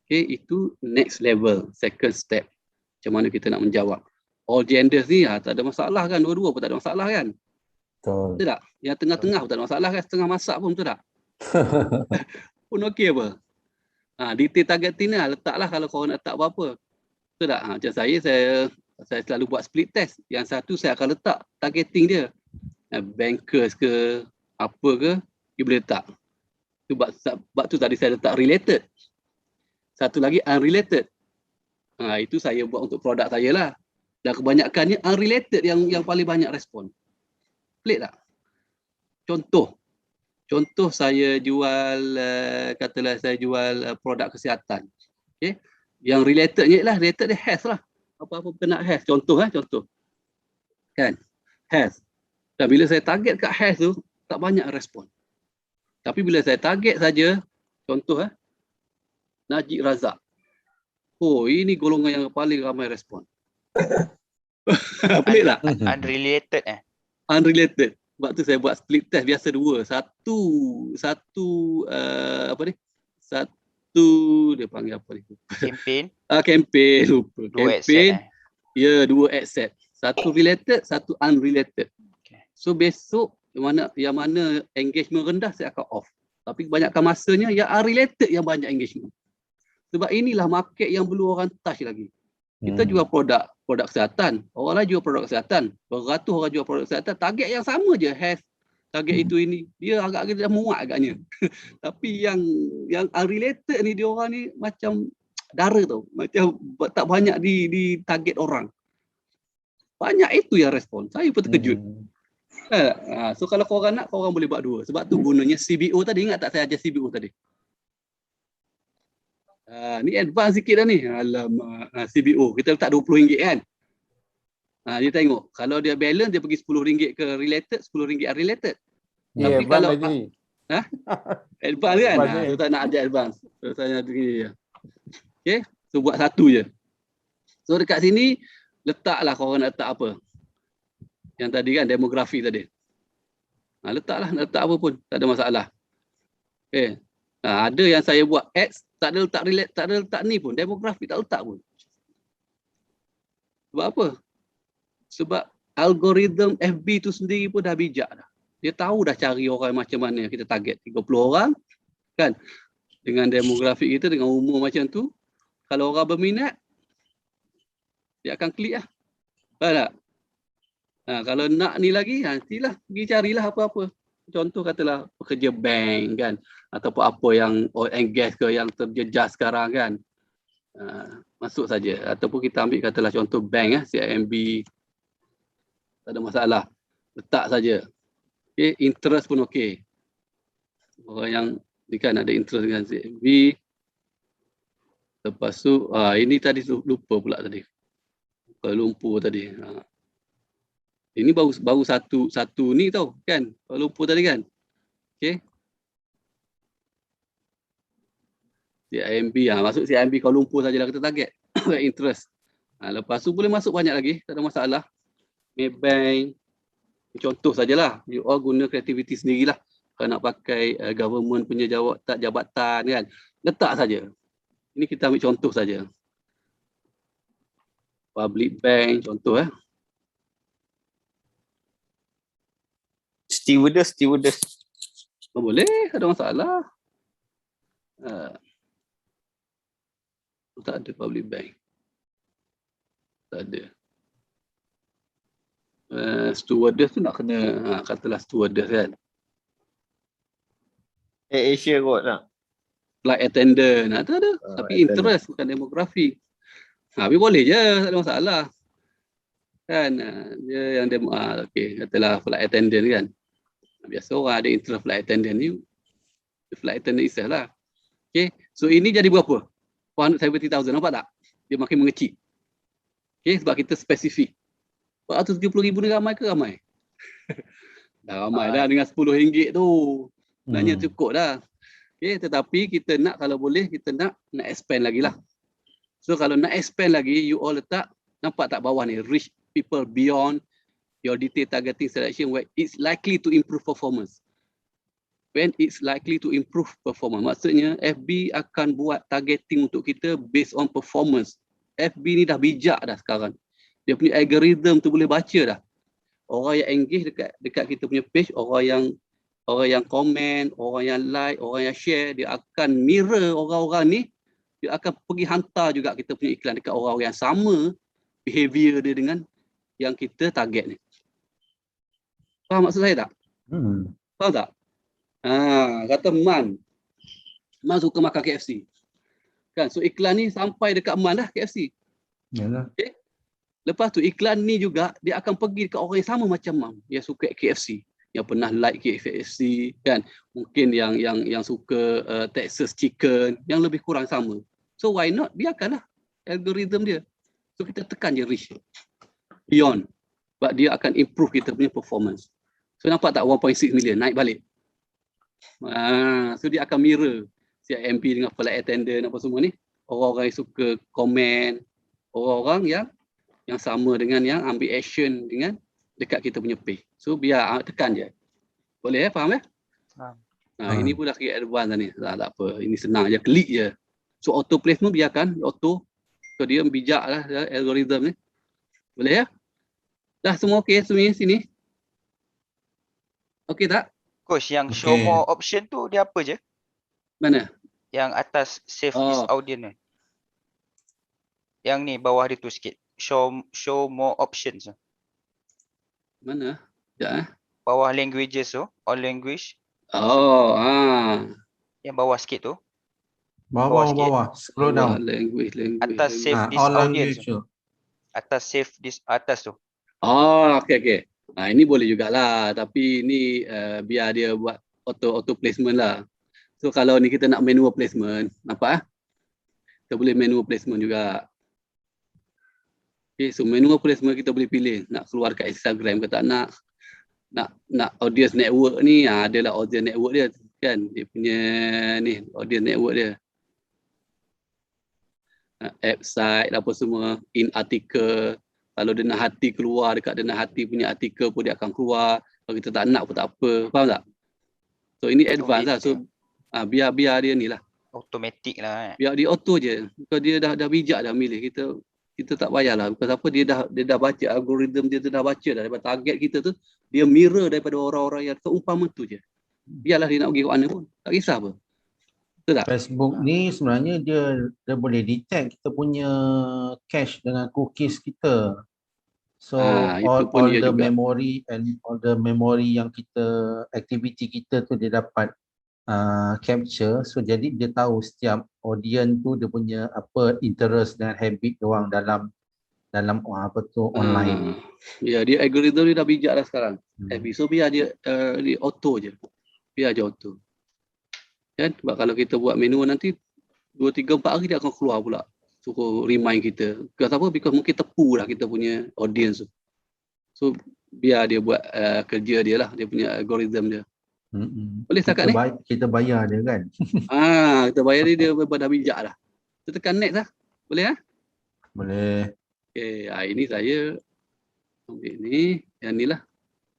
Speaker 2: Okay, itu next level, second step. Macam mana kita nak menjawab. All genders ni tak ada masalah kan, dua-dua pun tak ada masalah kan.
Speaker 1: Betul.
Speaker 2: Betul tak? Yang tengah-tengah pun tak ada masalah kan, setengah masak pun betul tak? Pun okey apa. Detail targeting ni letaklah kalau korang nak letak apa-apa. Betul tak? Macam saya selalu buat split test. Yang satu saya akan letak targeting dia. Bankers ke, apa ke, dia boleh letak. Sebab tu tadi saya letak related. Satu lagi unrelated. Itu saya buat untuk produk saya lah. Dan kebanyakannya unrelated yang paling banyak respon. Pelik tak? Contoh saya jual, katalah saya jual produk kesihatan. Okay? Yang relatednya ialah related dia health lah. Apa-apa kena health. Contoh. Kan? Health. Dan bila saya target kat health tu, tak banyak respon. Tapi bila saya target saja, contoh Najib Razak. Oh, ini golongan yang paling ramai respon. Pelik tak?
Speaker 5: Unrelated
Speaker 2: Unrelated. Sebab tu saya buat split test biasa 2. Satu dia panggil apa ni?
Speaker 5: Campaign.
Speaker 2: Campaign, lupa.
Speaker 5: 2
Speaker 2: Campaign.
Speaker 5: accept
Speaker 2: Ya, 2 accept. Satu related, satu unrelated.
Speaker 5: Okay.
Speaker 2: So besok yang mana engagement rendah saya akan off. Tapi kebanyakan masanya yang unrelated yang banyak engagement. Sebab inilah market yang belum orang touch lagi. Kita jual produk kesihatan. Orang lain jual produk kesihatan. Beratus orang jual produk kesihatan. Target yang sama je. Health. Target itu ini. Dia agak-agak dah muak agaknya. Tapi yang unrelated ni, dia orang ni macam dara tau. Macam tak banyak di target orang. Banyak itu yang respon. Saya pun terkejut. So kalau korang nak, korang boleh buat 2. Sebab tu gunanya CBO tadi. Ingat tak saya ajar CBO tadi? Ni advance sikit dah ni. Alamak. CBO. Kita letak RM20 kan. Dia tengok. Kalau dia balance, dia pergi RM10 ke related, RM10 unrelated.
Speaker 3: Ya,
Speaker 2: Tapi kalau
Speaker 3: lagi.
Speaker 2: advance kan?
Speaker 3: Advance ni.
Speaker 2: So tak nak ajar advance. So saya begini je. Okay. So buat satu je. So dekat sini, letaklah korang nak letak apa. Yang tadi kan, demografi tadi. Letaklah, nak letak apa pun. Tak ada masalah. Okay. Ada yang saya buat ads, tak ada letak relate, tak ada letak ni pun. Demografi tak letak pun. Sebab apa? Sebab algoritma FB tu sendiri pun dah bijak dah. Dia tahu dah cari orang macam mana kita target. 30 orang kan. Dengan demografi kita, dengan umur macam tu. Kalau orang berminat, dia akan klik lah. Faham tak? Kalau nak ni lagi, nantilah pergi carilah apa-apa. Contoh katalah pekerja bank kan. Ataupun apa yang oil and gas ke yang terjejas sekarang kan. Masuk saja. Ataupun kita ambil katalah contoh bank CIMB. Tak ada masalah. Letak saja. Okay, interest pun okey. Orang yang ni kan ada interest dengan CIMB. Lepas tu, ini tadi lupa pula tadi. Kuala Lumpur tadi. Ini baru satu ni tau kan. Kuala Lumpur tadi kan. Okey. CIMB masuk CIMB Kuala Lumpur sajalah kita target. Interest. Lepas tu boleh masuk banyak lagi, tak ada masalah. Maybank. Contoh sajalah. You all guna kreativiti sendirilah. Kalau nak pakai government punya jabatan kan. Letak saja. Ini kita ambil contoh saja. Public bank contoh
Speaker 6: Stewardess.
Speaker 2: Boleh, tak ada masalah. Tak ada public bank. Tak ada. Stewardess tu nak kena, katalah stewardess kan.
Speaker 6: Asia kot nak.
Speaker 2: Flight attendant, tak ada. Tapi
Speaker 6: attendant.
Speaker 2: interest bukan demografi. Tapi boleh je, tak ada masalah. Kan dia yang demo okey, katalah flight attendant kan. Biasa orang ada interest flight attendant ni, flight attendant itself lah. Okey, so ini jadi berapa? 470,000, nampak tak? Dia makin mengecil. Okey, sebab kita spesifik. 470,000 ni ramai ke ramai? Dah ramai dah dengan RM10 tu. Sebenarnya cukup dah. Okey, tetapi kita nak, kalau boleh kita nak expand lagi lah. So kalau nak expand lagi, you all letak, nampak tak bawah ni, reach people beyond your detailed targeting selection where it's likely to improve performance. When it's likely to improve performance. Maksudnya FB akan buat targeting untuk kita based on performance. FB ni dah bijak dah sekarang. Dia punya algorithm tu boleh baca dah. Orang yang engage dekat kita punya page, orang yang komen, orang yang like, orang yang share, dia akan mirror orang-orang ni. Dia akan pergi hantar juga kita punya iklan dekat orang-orang yang sama behavior dia dengan yang kita target ni. Faham maksud saya tak? Faham tak? Kata Man suka makan KFC. Kan? So iklan ni sampai dekat Man dah KFC.
Speaker 1: Yalah.
Speaker 2: Okay? Lepas tu iklan ni juga dia akan pergi dekat orang yang sama macam Man yang suka KFC, yang pernah like KFC kan. Mungkin yang suka Texas chicken, yang lebih kurang sama. So why not? Biarkanlah algorithm dia. So kita tekan je reach beyond. Sebab dia akan improve kita punya performance. So nampak tak 1.6 million naik balik. So dia akan mirror CIMP dengan flight attendant apa semua ni. Orang-orang yang suka komen, orang-orang yang sama dengan yang ambil action dengan dekat kita punya page. So biar tekan je. Boleh faham Ini pun dah kira advance ni. Tak apa. Ini senang je, klik je. So auto placement biarkan auto. So dia bijak lah algorithm ni. Boleh ya? Dah semua okey sini. Okey tak?
Speaker 5: Coach, yang show more option tu dia apa je?
Speaker 2: Mana?
Speaker 5: Yang atas save this audience ni. Yang ni bawah dia tu sikit. Show more options.
Speaker 2: Mana? Sekejap
Speaker 5: Bawah languages tu, all language. Yang bawah sikit tu.
Speaker 1: Bawah. Scroll down.
Speaker 2: Language.
Speaker 5: Atas save this
Speaker 1: All
Speaker 5: audience.
Speaker 1: language tu.
Speaker 5: Atas save this atas tu.
Speaker 2: Okey. Ini boleh jugalah, tapi ni biar dia buat auto placement lah. So kalau ni kita nak manual placement, nampak kita boleh manual placement juga. Okay, so manual placement kita boleh pilih nak keluar kat Instagram ke tak nak audience network ni, adalah audience network dia kan, dia punya ni audience network dia. App site apa semua, in article. Kalau Denah Hati keluar dekat Denah Hati punya artikel pun dia akan keluar. Kalau kita tak nak pun tak apa. Faham tak? So ini advance lah. So biar dia ni lah.
Speaker 5: Automatic lah.
Speaker 2: Biar dia auto je. Kalau dia dah bijak dah milih. Kita tak payahlah. Because apa, dia dah baca algorithm dia tu, dah baca dah daripada target kita tu. Dia mirror daripada orang-orang yang seumpama tu je. Biarlah dia nak pergi ke mana pun. Tak kisah apa. Betul tak?
Speaker 1: Facebook ni sebenarnya dia boleh detect kita punya cache dengan cookies kita. So all the juga. Memory and all the memory yang kita, activity kita tu dia dapat capture. So jadi dia tahu setiap audience tu dia punya apa interest dan habit dia orang dalam apa tu online.
Speaker 2: Ya, dia algorithm dia dah bijak dah sekarang. So biar dia auto je. Biar je auto. Kan? Sebab kalau kita buat menu nanti 2, 3, 4 hari dia akan keluar pula. Suruh remind kita. Because apa? Because mungkin tepu lah kita punya audience tu. So biar dia buat kerja dia lah. Dia punya algorithm dia. Boleh setakat ni?
Speaker 1: Kita bayar dia kan?
Speaker 2: Kita bayar dia dah bijak lah. Kita tekan next lah. Boleh
Speaker 1: Boleh.
Speaker 2: Okay, ini saya ambil ni. Yang ni lah.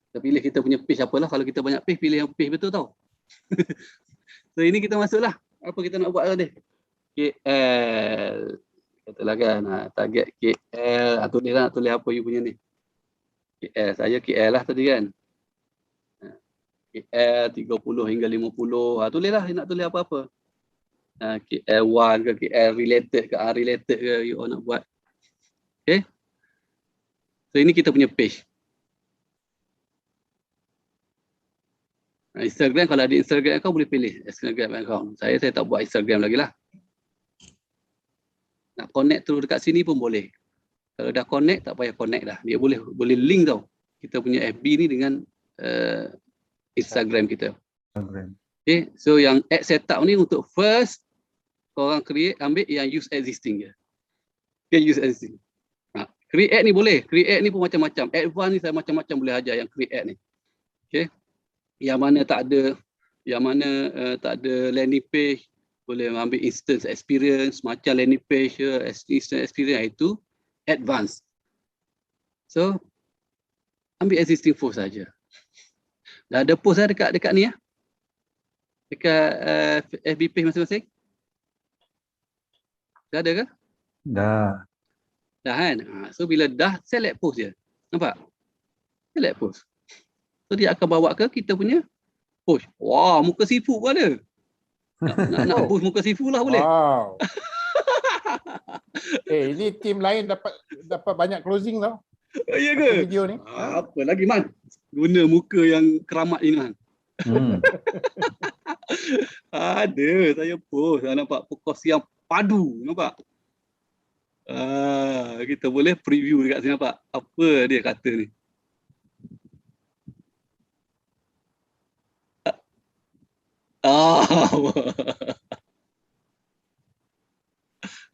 Speaker 2: Kita pilih kita punya page apalah. Kalau kita banyak page, pilih yang page betul tau. So ini kita masuklah. Apa kita nak buat tadi? KL. Katalah kan. Target KL. Tulis apa you punya ni. KL. Saya KL lah tadi kan. KL 30 hingga 50. Tulislah nak tulis apa-apa. KL1 ke KL related ke unrelated ke you all nak buat. Okay. So ini kita punya page. Instagram, kalau ada Instagram account boleh pilih Instagram account. Saya tak buat Instagram lagi lah. Nak connect terus dekat sini pun boleh. Kalau dah connect, tak payah connect dah. Dia boleh link tau. Kita punya FB ni dengan Instagram kita. Okay, so yang ad setup ni untuk first korang create, ambil yang use existing je. Okay, use existing. Create ad ni boleh. Create ad ni pun macam-macam. Advanced ni saya macam-macam boleh ajar yang create ad ni. Okay. Yang mana tak ada landing page, boleh ambil instance experience macam landing page, instance experience, itu advanced. So ambil existing post saja. Dah ada post dah dekat ni ya. Dekat FB page masing-masing. Dah ada ke?
Speaker 1: Dah.
Speaker 2: Dah kan? So bila dah, select post je. Nampak? Select post. So dia akan bawa ke kita punya post. Wah, muka sifu pun ada. Nak post muka sifu lah boleh.
Speaker 3: Wow. Ini tim lain dapat banyak closing tau.
Speaker 2: Ya ke?
Speaker 3: Video ni.
Speaker 2: Apa lagi Man? Guna muka yang keramat ini Man. Ada, saya post. Nampak pokos yang padu. Nampak? Kita boleh preview dekat sini, nampak? Apa dia kata ni?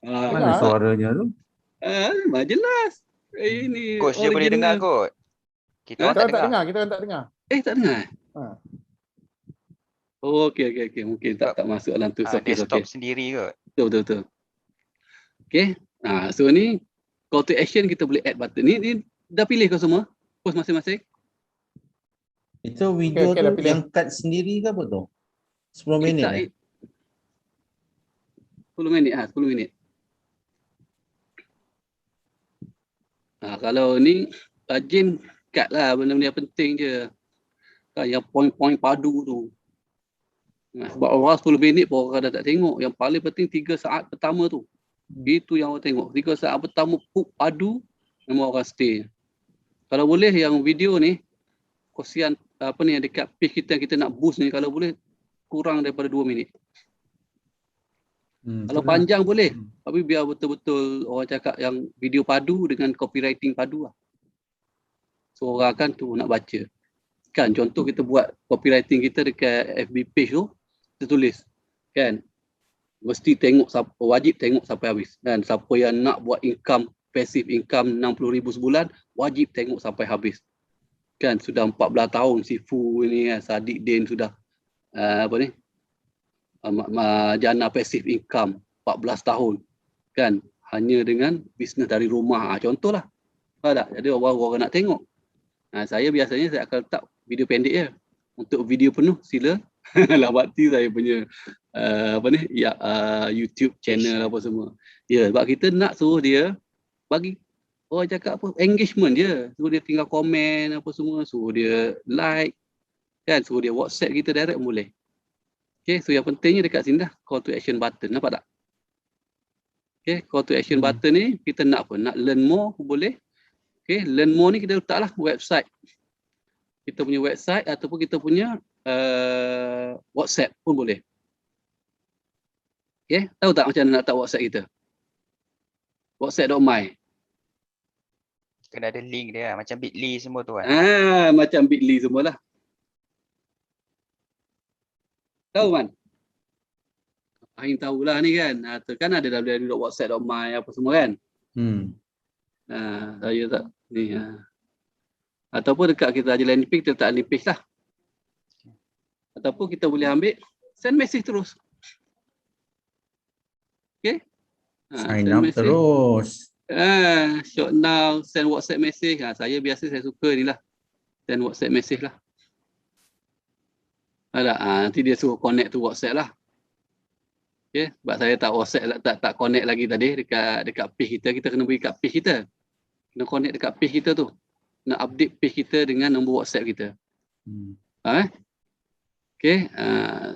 Speaker 1: Mana suaranya tu?
Speaker 2: Jelas. Ini
Speaker 5: Coach dia boleh dengar kot. Kita orang tak dengar.
Speaker 3: Kita orang tak dengar.
Speaker 2: Tak dengar? Oh, okey. Mungkin tak masuk dalam tu.
Speaker 5: Dia stop sendiri kot.
Speaker 2: Betul. Okey. So ni call to action kita boleh add button. Ni dah pilih kau semua? Post masing-masing?
Speaker 1: Itu video tu yang cut sendiri ke apa tu? 10 minit
Speaker 2: 10 minit. 10 minit. Kalau ni rajin cut lah benda-benda yang penting je. Yang point-point padu tu. Sebab orang 10 minit pun orang dah tak tengok. Yang paling penting 3 saat pertama tu. Itu yang orang tengok. 3 saat pertama padu, memang orang stay. Kalau boleh yang video ni, kosian apa ni dekat page kita yang kita nak boost ni, kalau boleh kurang daripada 2 minit. Kalau panjang boleh. Tapi biar betul-betul orang cakap yang video padu dengan copywriting padu lah. So orang akan tu nak baca. Kan contoh kita buat copywriting kita dekat FB page tu, kita tulis. Kan? Mesti tengok, wajib tengok sampai habis. Dan siapa yang nak buat income, passive income 60,000 sebulan, wajib tengok sampai habis. Kan sudah 14 tahun Sifu ni, Sadiq Din sudah jana passive income 14 tahun. Kan hanya dengan bisnes dari rumah. Contohlah. Faham tak? Jadi orang nak tengok. Saya biasanya saya akan letak video pendek je. Untuk video penuh sila lawati saya punya YouTube channel apa semua. Ya, sebab kita nak suruh dia bagi orang cakap apa, engagement dia. Suruh dia tinggal komen apa semua, suruh dia like, kan, suruh dia WhatsApp kita direct boleh. Okay, so yang pentingnya dekat sini dah call to action button, nampak tak? Okay, call to action button ni kita nak apa? Nak learn more pun boleh. Okay, learn more ni kita letaklah website. Kita punya website ataupun kita punya WhatsApp pun boleh. Okay, tahu tak macam mana nak letak WhatsApp kita? WhatsApp.my.
Speaker 5: Kena ada link dia macam Bitly semua tu kan.
Speaker 2: Macam Bitly semualah. Tahu kan? Aing tahulah ni kan. Kan ada www.whatsapp.my apa semua kan? Saya tak ni. Ataupun dekat kita ada landing page, kita letak landing page lah. Ataupun kita boleh ambil send message terus. Okay?
Speaker 1: Sign up message terus.
Speaker 2: Short now, send WhatsApp message. Saya suka ni lah. Send WhatsApp message lah. Nanti dia suruh connect tu WhatsApp lah. Okay? Sebab saya tak WhatsApp tak connect lagi tadi dekat page kita. Kita kena beri kat page kita. Kena connect dekat page kita tu. Nak update page kita dengan nombor WhatsApp kita. Okay.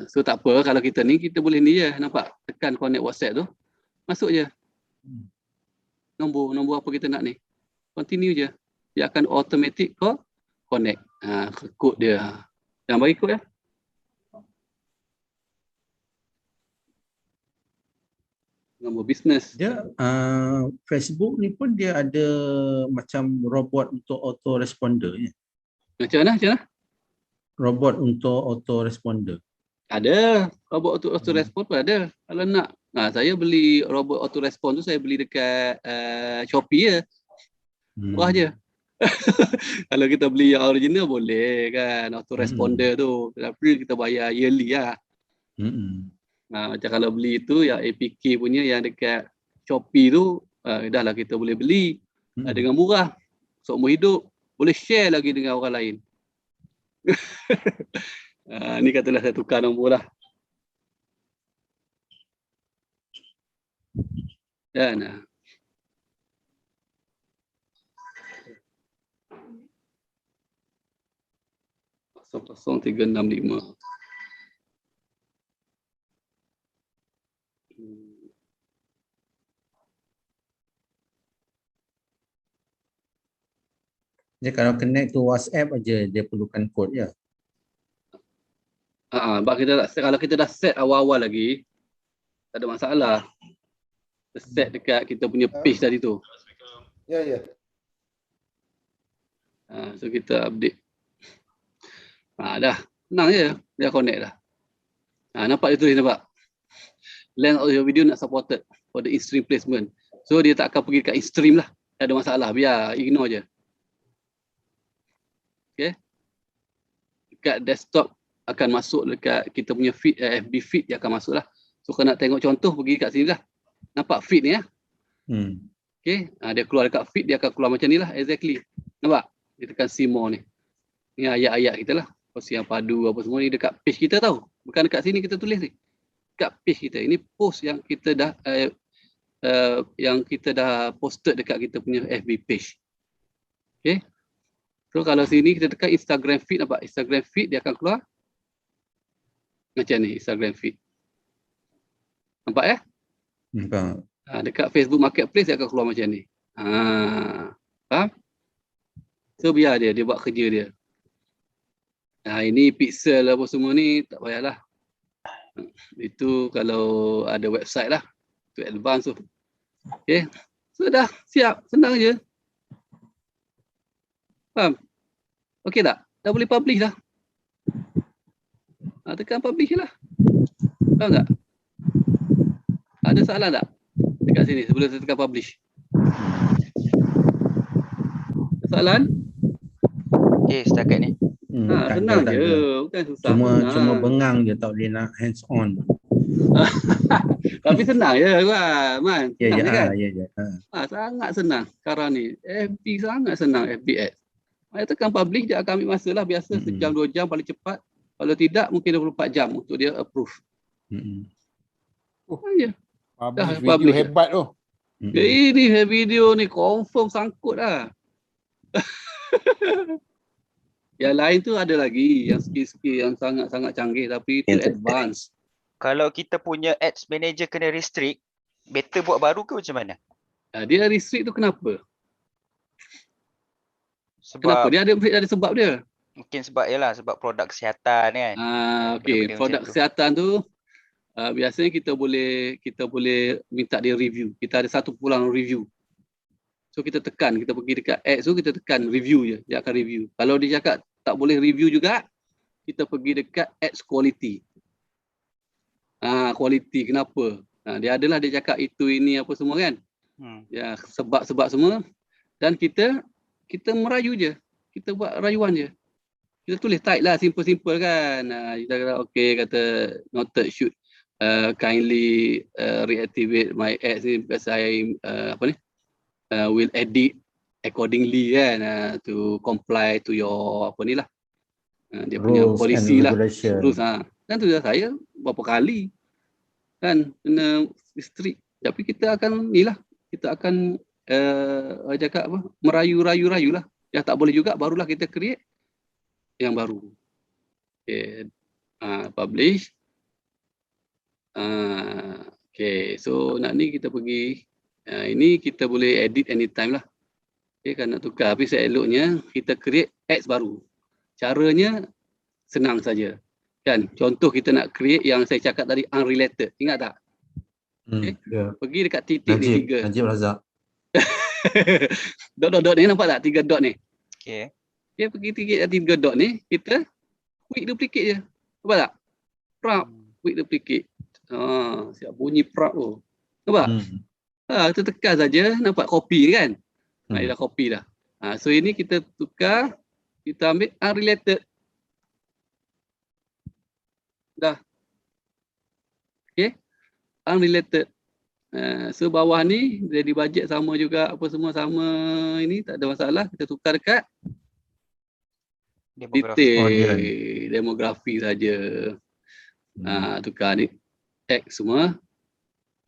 Speaker 2: So tak apa kalau kita ni, kita boleh ni je. Nampak? Tekan connect WhatsApp tu. Masuk je. Nombor apa kita nak ni. Continue je. Dia akan automatic connect. Kod dia. Jangan bagi kod ya. Nombor bisnes.
Speaker 1: Dia Facebook ni pun dia ada macam robot untuk autoresponder ya.
Speaker 2: Macam mana?
Speaker 1: Robot untuk autoresponder.
Speaker 2: Ada. Robot autorespon pun ada. Kalau nak. Saya beli robot autorespon tu, saya beli dekat Shopee je. Murah je. Kalau kita beli yang original boleh kan, autoresponder tu. Tapi kita bayar yearly lah. Macam kalau beli tu yang APK punya yang dekat Shopee tu, dah lah kita boleh beli dengan murah. Seumur hidup. Boleh share lagi dengan orang lain. Ni katalah saya tukar nombor lah. Dan 00365.
Speaker 1: Dia kalau connect to WhatsApp aja dia perlukan kod ya.
Speaker 2: Kalau kita dah set awal-awal lagi, tak ada masalah. Set dekat kita punya page tadi tu.
Speaker 3: Ya.
Speaker 2: So kita update. Dah. Senang je. Dia connect dah. Nampak dia tulis nampak. Length of your video not supported for the in-stream placement. So dia tak akan pergi kat in-stream lah. Tak ada masalah. Biar ignore je. Okay. Dekat desktop akan masuk dekat kita punya feed, FB feed dia akan masuk lah. So kalau nak tengok contoh pergi kat sini lah. Nampak feed ni ya. Okay. Dia keluar dekat feed, dia akan keluar macam ni lah. Exactly. Nampak? Dia tekan see more ni. Ni ayat-ayat kita lah. Post yang padu apa semua ni dekat page kita tahu. Bukan dekat sini kita tulis ni. Dekat page kita. Ini post yang kita dah posted dekat kita punya FB page. Okay. So kalau sini kita tekan Instagram feed, nampak? Instagram feed dia akan keluar macam ni, Instagram feed. Nampak ya?
Speaker 1: Nampak.
Speaker 2: Dekat Facebook Marketplace dia akan keluar macam ni. Faham? So biar dia buat kerja dia. Ini pixel apa semua ni tak payahlah. Itu kalau ada website lah. Itu advance tu. Okay. So dah siap. Senang je. Faham? Okey tak? Dah boleh publish dah. Tekan publish lah. Faham tak? Ada soalan tak? Dekat sini sebelum saya tekan publish. Soalan?
Speaker 5: Okay, setakat ni.
Speaker 2: Senang je. Bukan susah.
Speaker 1: Cuma bengang je, tak boleh nak hands on.
Speaker 2: Tapi senang je kan, Man.
Speaker 1: Ya.
Speaker 2: Sangat senang sekarang ni. FB sangat senang, FB Ads. Saya tekan publish, dia akan ambil masa lah. Biasa sejam 2 jam paling cepat. Kalau tidak, mungkin 24 jam untuk dia approve. Ya.
Speaker 3: Publish video hebat tu.
Speaker 2: Ini video ni confirm sangkut lah. Yang lain tu ada lagi. Yang skill-skill yang sangat-sangat canggih. Tapi itu advance.
Speaker 5: Kalau kita punya ads manager kena restrict, better buat baru ke macam mana?
Speaker 2: Dia restrict tu kenapa?
Speaker 5: Sebab
Speaker 2: kenapa? Dia ada sebab dia.
Speaker 5: Mungkin sebab produk kesihatan kan.
Speaker 2: Okey, produk kesihatan tu biasanya kita boleh minta dia review. Kita ada satu pulang review. So kita tekan, kita pergi dekat ads tu, kita tekan review je, dia akan review. Kalau dia cakap tak boleh review juga, kita pergi dekat ads quality. Quality kenapa? Dia adalah dia cakap itu ini apa semua kan. Ya, sebab-sebab semua, dan kita merayu je. Kita buat rayuan je. Kita tulis type lah, simple-simple kan. Kita kata okay, kata noted should kindly reactivate my ads ni because I will edit accordingly kan to comply to your apa ni lah. Dia punya policy lah. Rules kan tu saya berapa kali kan kena strict. Tapi kita akan ni lah, kita akan cakap apa, merayu lah. Yang tak boleh juga barulah kita create yang baru. Okay. Publish. Okay, so nak ni kita pergi. Ini kita boleh edit anytime lah. Okay, kan nak tukar. Tapi eloknya kita create ads baru. Caranya senang saja. Kan? Contoh kita nak create yang saya cakap tadi unrelated. Ingat tak?
Speaker 1: Ya.
Speaker 2: Pergi dekat titik ni 3.
Speaker 1: Najib Razak.
Speaker 2: Dot ni nampak tak? 3 dot ni.
Speaker 5: Okay.
Speaker 2: Dia pergi titik 3 dot ni, kita quick duplicate je. Nampak tak? Prap, quick duplicate. Siap bunyi prap tu. Nampak? Kita tekan saja, nampak copy kan? Dia dah copy dah. So ini kita tukar, kita ambil unrelated. Dah. Okay. Unrelated. So bawah ni jadi bajet sama juga, apa semua sama, ini tak ada masalah. Kita tukar dekat demografi saja. Tukar ni X semua.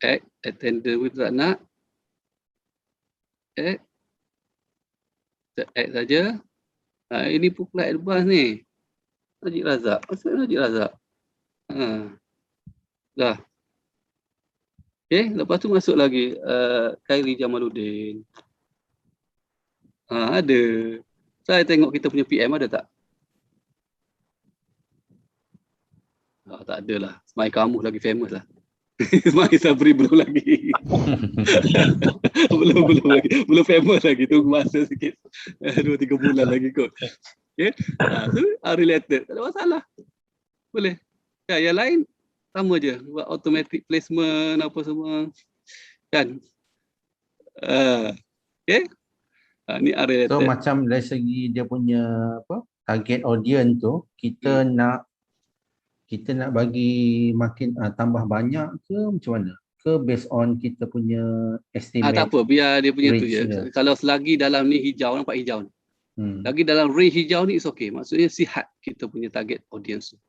Speaker 2: X attender pun tak nak. X. X saja. Ini pun kelas advance ni. Najib Razak. Asal Najib Razak. Dah. Okay, lepas tu masuk lagi Khairi Jamaluddin. Ada. Saya tengok kita punya PM ada tak? Tak ada lah. Semai kamu lagi famous lah. Semai Sabri belum lagi. belum lagi. Belum famous lagi. Tunggu masa sikit. 2-3 bulan lagi kot. Okay. So, related. Tak ada masalah. Boleh. Yang lain sama je. Buat automatic placement apa semua. Kan? Okay. Ni related.
Speaker 1: So macam dari segi dia punya target audience tu, kita nak bagi makin tambah banyak ke macam mana? Ke based on kita punya estimate?
Speaker 2: Tak apa, biar dia punya tu je. Kalau selagi dalam ni hijau, nampak hijau ni. Lagi dalam range hijau ni, it's okay. Maksudnya sihat kita punya target audience tu.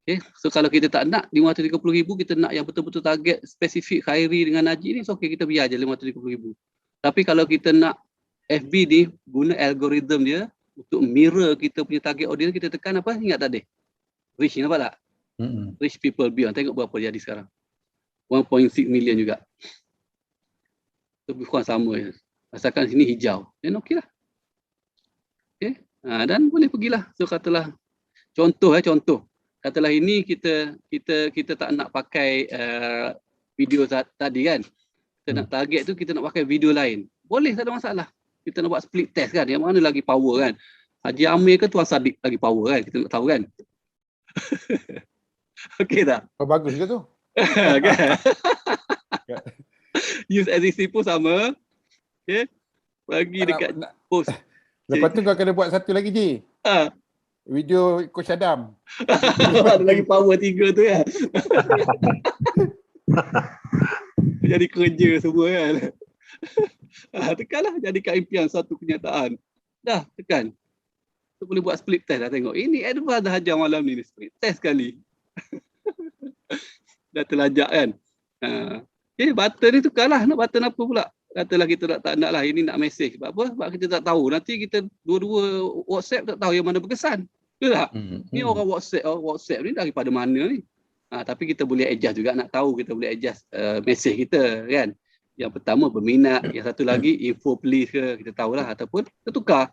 Speaker 2: Okay. So kalau kita tak nak 530,000, kita nak yang betul-betul target spesifik Khairi dengan Najib ni, it's okay, kita biar je 530,000. Tapi kalau kita nak FB ni guna algoritma dia untuk mirror kita punya target audience, kita tekan apa? Ingat tadi? Reach, nampak tak? Reach people beyond. Tengok berapa jadi sekarang. 1.6 million juga. Lebih kurang sama je. Asalkan sini hijau. Dan okey lah. Okay. Dan boleh pergilah. So katalah contoh. Katalah ini kita tak nak pakai video tadi kan. Kita nak target tu, kita nak pakai video lain. Boleh, tak ada masalah. Kita nak buat split test kan. Yang mana lagi power kan? Haji Amir ke Tuan Sadiq lagi power kan? Kita nak tahu kan? Okey tak?
Speaker 3: Bagus ke tu?
Speaker 2: Kan? Use SEC pun sama. Okay. Bagi dekat post.
Speaker 3: Lepas tu kau kena buat satu lagi, Ji. Video Coach Adam.
Speaker 2: Ada lagi power 3 tu kan. Jadi kerja semua kan. Tekanlah, jadikan impian satu kenyataan. Dah, tekan. Tu boleh buat split test dah tengok. Ini advance dah hajar malam ni. Split test sekali. Dah terlajak kan. Okay, button ni tukarlah. Nak button apa pula? Katalah kita tak nak lah. Ini nak message. Sebab apa? Sebab kita tak tahu. Nanti kita dua-dua WhatsApp tak tahu yang mana berkesan. Betul tak? Ni orang WhatsApp ni daripada mana ni? Tapi kita boleh adjust juga. Nak tahu kita boleh adjust message kita kan. Yang pertama berminat. Yang satu lagi info please ke. Kita tahulah. Ataupun kita tukar.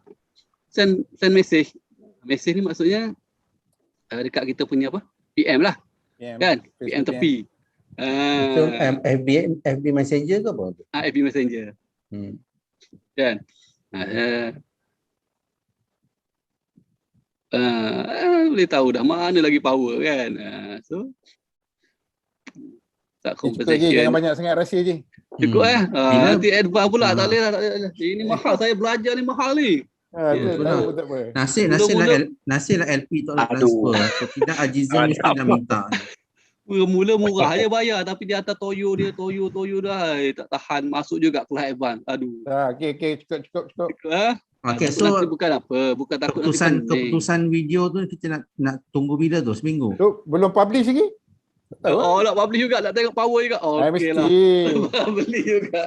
Speaker 2: Send message. Message ni maksudnya dekat kita punya apa? PM lah. Kan? PM tepi.
Speaker 1: Itu FB Messenger ke apa?
Speaker 2: FB Messenger. Kan? Boleh tahu dah mana lagi power kan. So tak conversation.
Speaker 3: Jangan banyak sangat rahsia je.
Speaker 2: Cukup nanti advance pula tak boleh lah. Ini mahal, saya belajar ni mahal ni.
Speaker 1: Nasib lah LP tak nak transfer. Kalau tidak Ajizan mesti dah minta.
Speaker 2: Mula murah je bayar, tapi dia hantar toyo dah. Tak tahan, masuk juga kelas advance. Aduh.
Speaker 3: Okey, cukup.
Speaker 1: Okay, so
Speaker 2: bukan apa, bukan takut
Speaker 1: keputusan video tu kita nak tunggu bila tu? Seminggu?
Speaker 3: Tu belum publish lagi?
Speaker 2: Nak publish juga, nak tengok power juga. Okey lah. Beli juga.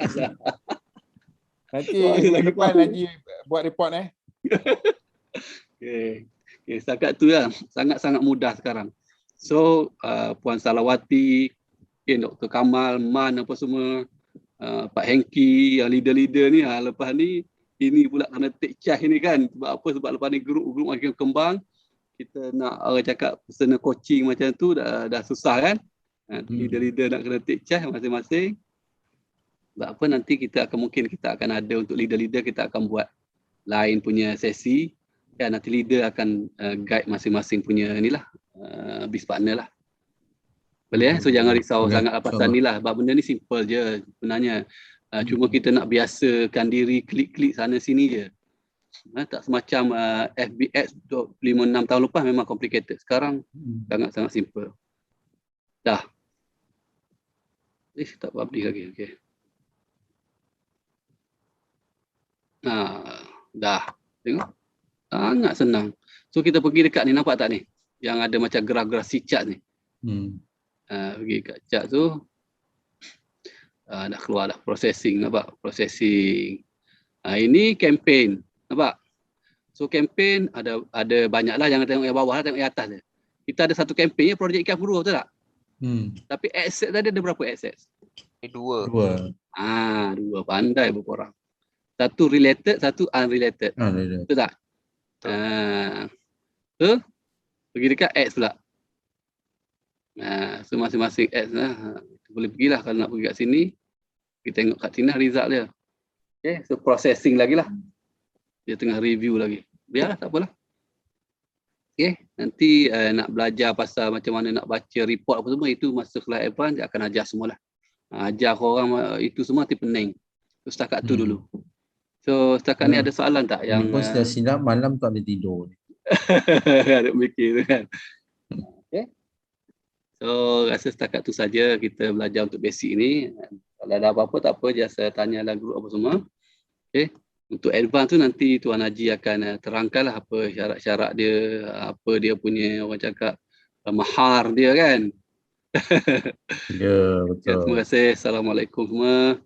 Speaker 3: Nanti depan Haji buat report
Speaker 2: Okay, setakat tu lah. Sangat-sangat mudah sekarang. So, Puan Salawati, Dr. Kamal, Man apa semua, Pak Hengki, yang leader-leader ni, lepas ni, ini pula kena take charge ni kan. Sebab apa? Sebab lepas ni grup makin kembang, kita nak orang cakap personal coaching macam tu dah susah kan. Leader-leader nak kena take charge masing-masing. Sebab apa nanti kita akan ada untuk leader-leader, kita akan buat lain punya sesi. Dan nanti leader akan guide masing-masing punya inilah biz partner lah. Boleh So jangan risau sangat pasal ni lah. Sebab benda ni simple je sebenarnya. Cuma kita nak biasakan diri klik-klik sana sini je. Tak semacam FBX 25-6 tahun lepas memang complicated. Sekarang sangat-sangat simple. Dah. Tak publish lagi. Okay. Dah. Tengok. Sangat senang. So kita pergi dekat ni, nampak tak ni? Yang ada macam gerak-gerak si chart ni. Pergi kat chart tu. Dah keluar dah processing, nampak? Processing. Ini campaign, nampak? So campaign ada banyak lah, jangan tengok yang bawah lah, tengok yang atas dia. Kita ada satu campaign, projek ikan puru, betul tak? Tapi asset tadi ada berapa asset?
Speaker 5: Dua.
Speaker 2: Dua. Pandai berkorang. Satu related, satu unrelated. Betul tak? So, pergi dekat ads pula. So masing-masing ads lah. Boleh pergilah kalau nak pergi kat sini. Kita tengok kat sini result dia. Okay, so processing lagi lah. Dia tengah review lagi. Biarlah, tak apalah. Okay, nanti nak belajar pasal macam mana nak baca report apa semua, itu masa kelas advance dia akan ajar semualah. Ajar korang itu semua nanti pening. So setakat tu dulu. So setakat ni ada soalan tak yang
Speaker 1: pun sudah silap malam tak ada tidur.
Speaker 2: ada mikir kan. Okay. So rasa setakat tu saja kita belajar untuk basic ni. Kalau ada apa-apa tak apa, just tanyalah grup apa semua. Okay. Untuk advance tu nanti Tuan Haji akan terangkanlah apa syarat-syarat dia, apa dia punya orang cakap mahar dia kan.
Speaker 1: Ya, betul.
Speaker 2: Terima kasih. Assalamualaikum semua.